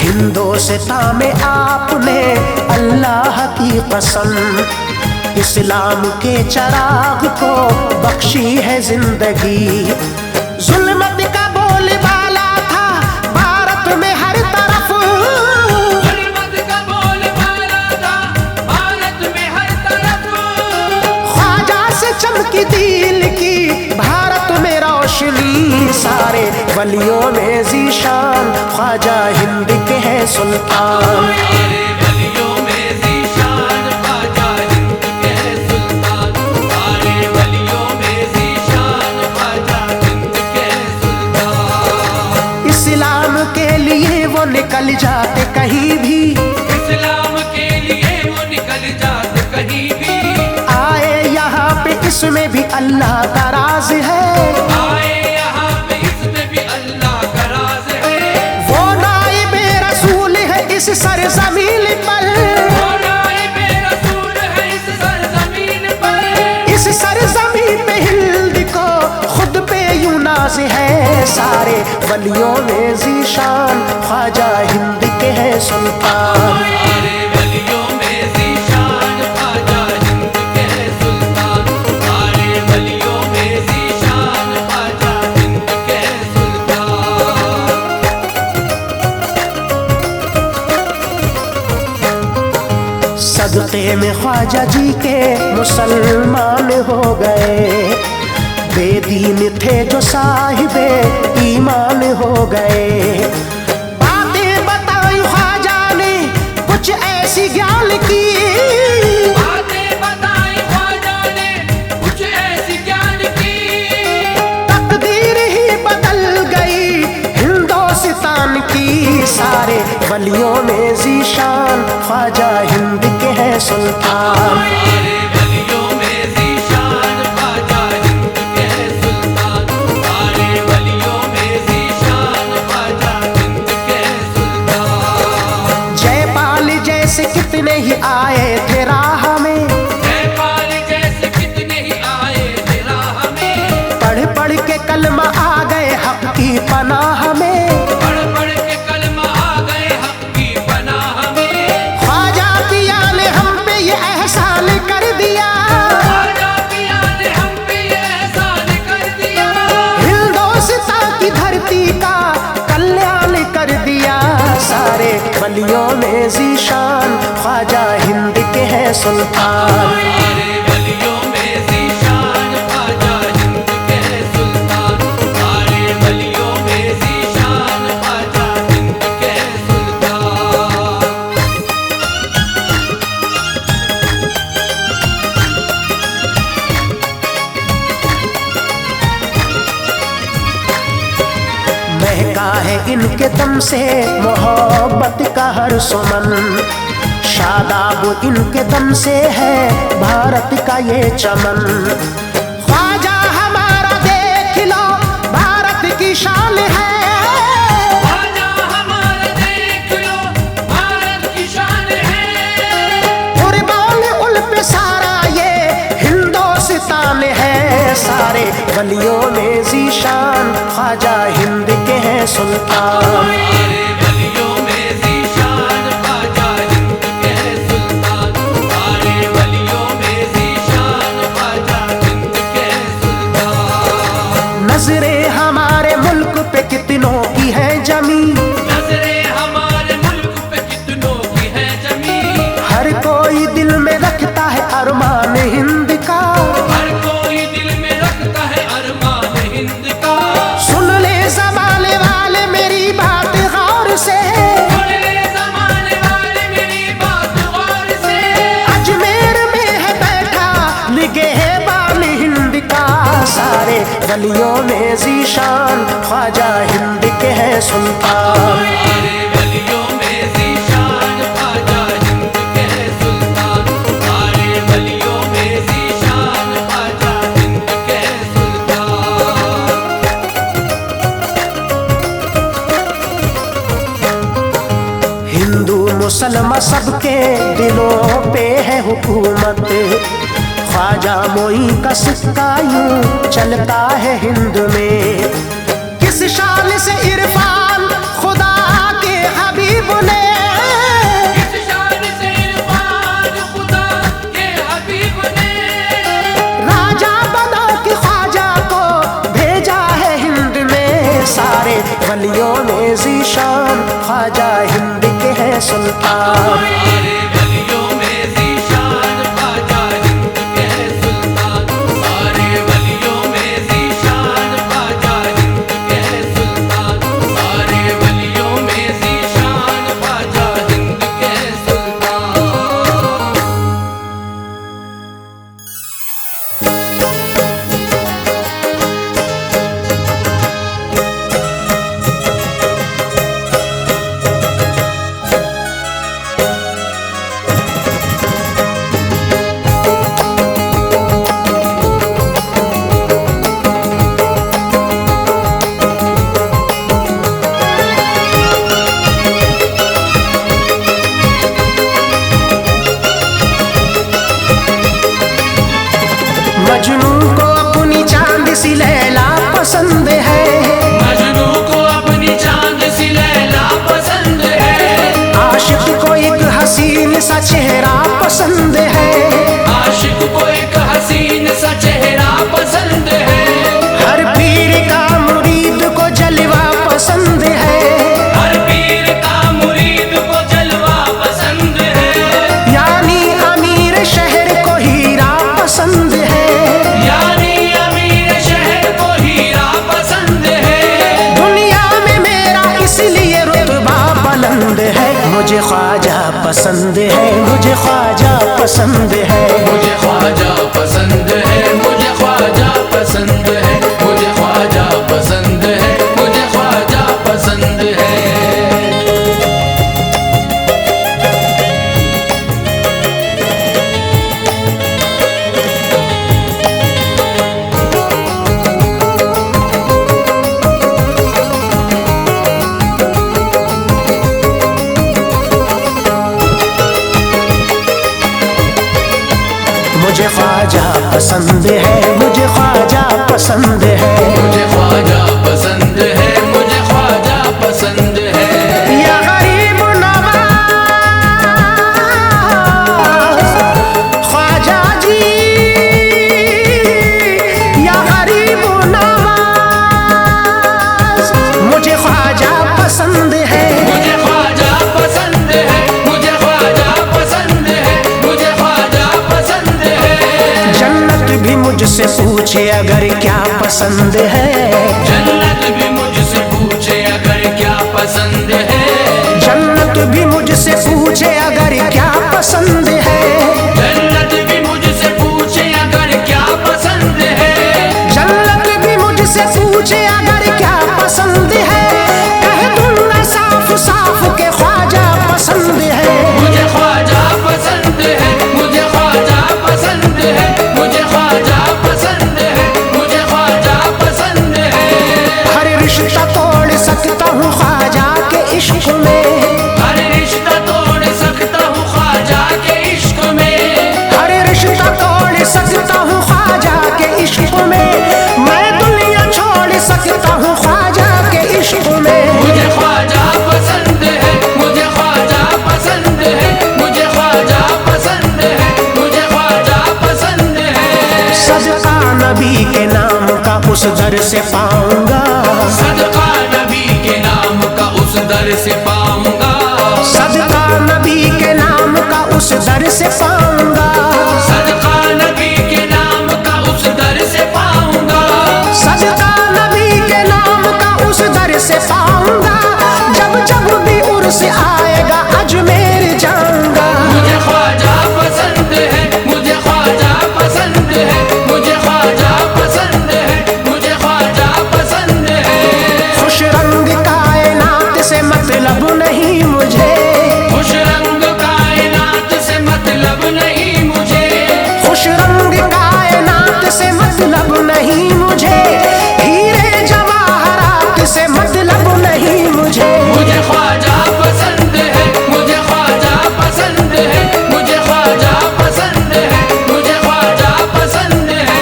हिंदोस्तान में आपने अल्लाह की कसम इस्लाम के चराग को बख्शी है जिंदगी। जुल्मत का बोलबाला था भारत में हर तरफ, गुलमत का बोलबाला था भारत में हर तरफ। ख्वाजा से चमकी दिल की भारत में रोशनी। सारे वलियों में ज़ीशान ख्वाजा हिंद के हैं सुल्तान। सारे वलियों में ज़ीशान ख्वाजा हिंद के हैं सुल्तान। सारे वलियों में ज़ीशान ख्वाजा हिंद के हैं सुल्तान। इस्लाम के लिए वो निकल जाते कहीं भी, इस्लाम के लिए वो निकल जाते कहीं भी। आए यहाँ पे इसमें भी अल्लाह का राज है। आए यहाँ पे इसमें भी अल्लाह का राज है। वो नाइबे रसूल है इस सरज़मीन पर, वो नाइबे रसूल है इस सरज़मीन पर। इस सरज़मीन पे हिंद को खुद पे यूं नाज है। सारे वलियों में ज़ीशान ख्वाजा हिंद के हैं सुल्तान। सारे वलियों में ज़ीशान ख्वाजा हिंद के हैं सुल्तान। सारे वलियों में ज़ीशान ख्वाजा हिंद के हैं सुल्तान। सदक़े में ख्वाजा जी के मुसलमान हो गए। बेदीन थे जो साहिबे ईमान हो गए। बातें बताई ख्वाजा ने कुछ ऐसी ज्ञान की, हैं सुल्तान। सारे वलियों में ज़ीशान ख्वाजा हिंद के हैं सुल्तान। सारे वलियों में ज़ीशान ख्वाजा हिंद के हैं सुल्तान। महका है इनके दम से मोहब्बत का हर सुमन, शादाब इनके दम से है भारत का ये चमन। ख्वाजा हमारा देख लो भारत की शान है, ख्वाजा हमारा देख लो भारत की शान है। कुर्बान उल पे सारा ये हिंदुस्तान है। सारे वलियों में ज़ीशान ख्वाजा हिंद के हैं सुल्तान। सारे वलियों में ज़ीशान ख्वाजा हिंद के हैं सुल्तान। सारे वलियों में ज़ीशान ख्वाजा हिंद के हैं सुल्तान। नजरें हमारे मुल्क पे कितनों की है जमी, नजरें हमारे मुल्क पे कितनों की है जमी। हर कोई दिल में रखता है अरमान हिंद का। हर कोई दिल में रखता है अरमान हिंद का। सुन ले ज़माने वाले मेरी बात गौर से, सुन ले ज़माने वाले मेरी बात गौर से। अजमेर में है बैठा निगहबान हिंद का। सारे वलियों में ज़ीशान ख्वाजा हिंद के हैं सुल्तान। सारे वलियों में ज़ीशान ख्वाजा हिंद के हैं सुल्तान। सारे वलियों में ज़ीशान ख्वाजा हिंद के हैं सुल्तान। हिंदू मुसलमान सबके दिलों पे है हुकूमत, ख्वाजा मोई का सिक्का यूं चलता है हिंद में। किस शान से इरफान खुदा के हबीब ने, किस शान से इरफान खुदा के हबीब ने। राजा बना के ख्वाजा को भेजा है हिंद में। सारे वलियों में ज़ीशान ख्वाजा हिंद के हैं सुल्तान। सारे वलियों में ज़ीशान ख्वाजा हिंद के हैं सुल्तान। सारे वलियों में ज़ीशान ख्वाजा हिंद के हैं सुल्तान। सारे वलियों में ज़ीशान ख्वाजा हिंद के हैं सुल्तान। मजनू को अपनी चांद सी लैला पसंद है, मजनू को अपनी चांद सी लैला पसंद है। आशिक को एक हसीन सा चेहरा पसंद है। आशिक को एक हसीन सा चेहरा पसंद है। हर पीर का मुरीद को जलवा पसंद है। हर पीर का मुरीद को जलवा पसंद है। यानी अमीर शहर को हीरा पसंद है। यानी अमीर शहर को हीरा पसंद है। दुनिया में मेरा इसलिए रुतबा बुलंद है। मुझे ख्वाजा पसंद है, मुझे ख्वाजा पसंद है। मुझे ख्वाजा पसंद है। मुझे ख्वाजा पसंद है। मुझे ख्वाजा पसंद है। मुझे ख्वाजा पसंद है। मुझे ख्वाजा पसंद है, मुझे ख्वाजा पसंद है। मुझे ख्वाजा पसंद है। मुझे ख्वाजा पसंद है। या गरीब नवाज ख्वाजा जी, या गरीब नवाज मुझे ख्वाजा पसंद है। मुझे ख्वाजा पसंद है। मुझे ख्वाजा पसंद है। मुझे ख्वाजा मुझसे पूछे अगर क्या पसंद है, जन्नत भी मुझसे पूछे अगर क्या पसंद है, जन्नत भी मुझसे पूछे अगर क्या पसंद है, जन्नत भी मुझसे पूछे अगर क्या पसंद है, जन्नत भी मुझसे पूछे अगर क्या पसंद है, कह दूंगा साफ साफ के ख्वाजा पसंद है। मुझे ख्वाजा पसंद है, मुझे ख्वाजा पसंद है, मुझे ख्वाजा पसंद है, मुझे ख्वाजा पसंद है। हर रिश्ता तोड़ सकता हूँ ख्वाजा के इश्क में, हर रिश्ता तोड़ सकता हूँ ख्वाजा के इश्क में, हर रिश्ता तोड़ सकता हूँ ख्वाजा के इश्क में, मैं दुनिया छोड़ सकता हूँ ख्वाजा के इश्क में। मुझे ख्वाजा पसंद है, मुझे ख्वाजा पसंद है, मुझे ख्वाजा पसंद है, मुझे ख्वाजा पसंद है। सदका नबी के नाम का उस दर से पाऊंगा, सदका नबी के नाम का उस दर से पाऊंगा, सदका नबी के नाम का उस दर से पाऊंगा, सदका नबी के नाम का उस दर से पाऊंगा, सदका नबी के नाम का उस दर से पाऊंगा। जब जब भी उर्स आएगा अजमेर जाऊंगा। मुझे ख्वाजा पसंद है, मुझे ख्वाजा पसंद है, मुझे ख्वाजा पसंद है, मुझे ख्वाजा पसंद है। खुश रंग कायनात से मतलब नहीं मुझे, खुश रंग कायनात से मतलब नहीं मुझे, खुश रंग कायनात से मतलब नहीं मुझे, हीरे जवाहरात से मतलब नहीं मुझे। मुझे ख्वाजा पसंद है, मुझे ख्वाजा पसंद है, मुझे ख्वाजा पसंद है, मुझे ख्वाजा पसंद है।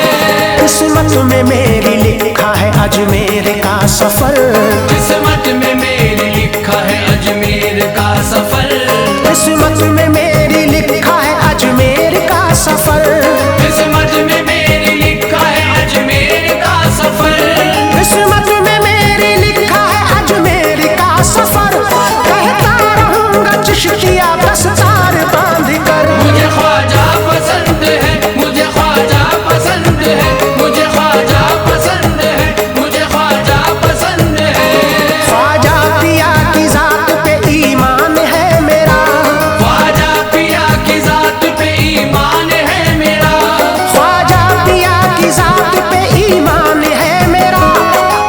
किस्मत में मेरी लिखा है अजमेर का सफर, किस्मत में मेरी लिखा है अजमेर का सफर, किस्मत में मेरी लिखा है अजमेर का सफर, किस्मत में मेरी लिखा है अजमेर का सफर, किस्मत में मेरी लिखा है अजमेर का सफर। कहता रहूंगा चिश्तिया दस्तार बांध कर। मुझे ख्वाजा पसंद है, मुझे ख्वाजा पसंद है, मुझे ख्वाजा पसंद है, मुझे ख्वाजा पसंद है। ख्वाजा पिया की जात पे ईमान है मेरा, ख्वाजा पिया की जात पे ईमान है मेरा, ख्वाजा पिया की जात पे ईमान है मेरा।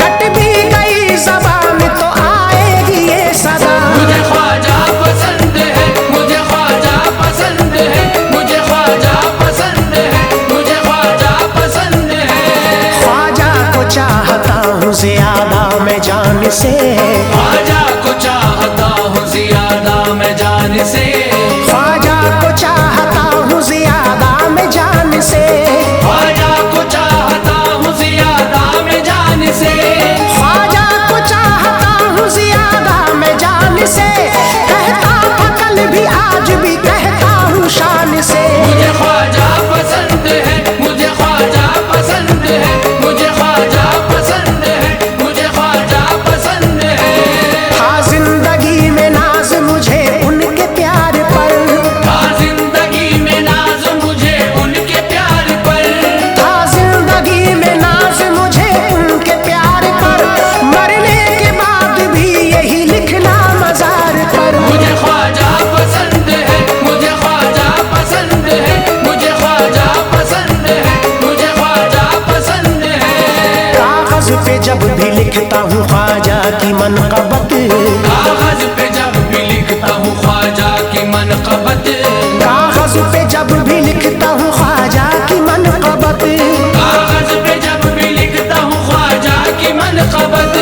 कट भी गई ज़बान तो आएगी ये सदा। मुझे ख्वाजा पसंद है, मुझे ख्वाजा पसंद है, मुझे ख्वाजा पसंद है, मुझे ख्वाजा पसंद है। ख्वाजा को चाहता हूँ ज्यादा मैं जान से, ख्वाजा को चाहता हूँ ज्यादा मैं जान से, ख्वाजा को चाहता हूँ ज्यादा मैं जान से, ख्वाजा को चाहता हूँ ज्यादा मैं जान से, ख्वाजा को चाहता हूँ ज्यादा मैं जान से। कहता था कल भी आज भी कहता हूँ शान से। मुझे ख्वाजा पसंद है, मुझे ख्वाजा पसंद है, मुझे ख्वाजा पसंद है, मुझे ख्वाजा पसंद है। था जिंदगी में नाज मुझे उनके प्यार पर, था जिंदगी में नाज मुझे उनके प्यार पर, था जिंदगी में नाज मुझे उनके प्यार पर। मरने के बाद भी यही लिखना मजार पर। मुझे ख्वाजा पसंद है, मुझे ख्वाजा पसंद है, मुझे ख्वाजा पसंद है, मुझे ख्वाजा पसंद है। कागज पे जब भी लिखता हूँ ख्वाजा की मनक़बत, कागज पे जब भी लिखता हूँ ख्वाजा की मनक़बत, कागज पे जब भी लिखता हूँ ख्वाजा की मनक़बत, कागज पे जब भी लिखता हूँ ख्वाजा की मनक़बत,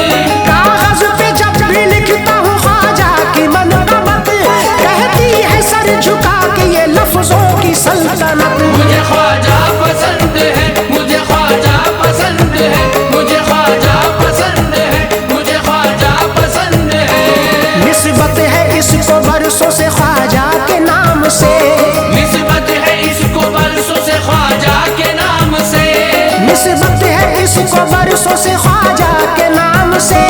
कागज पे जब भी लिखता हूँ ख्वाजा की मनक़बत। कहती है सर झुका के ये लफ्जों की सल्तनत। मुझे ख्वाजा पसंद है, मुझे ख्वाजा पसंद है, मुझे ख्वाजा पसंद है, मुझे ख्वाजा पसंद है। निस्बत है इसको बरसों से ख्वाजा के नाम से, निस्बत है इसको बरसों से ख्वाजा के नाम से, निस्बत है इसको बरसों से ख्वाजा के नाम से।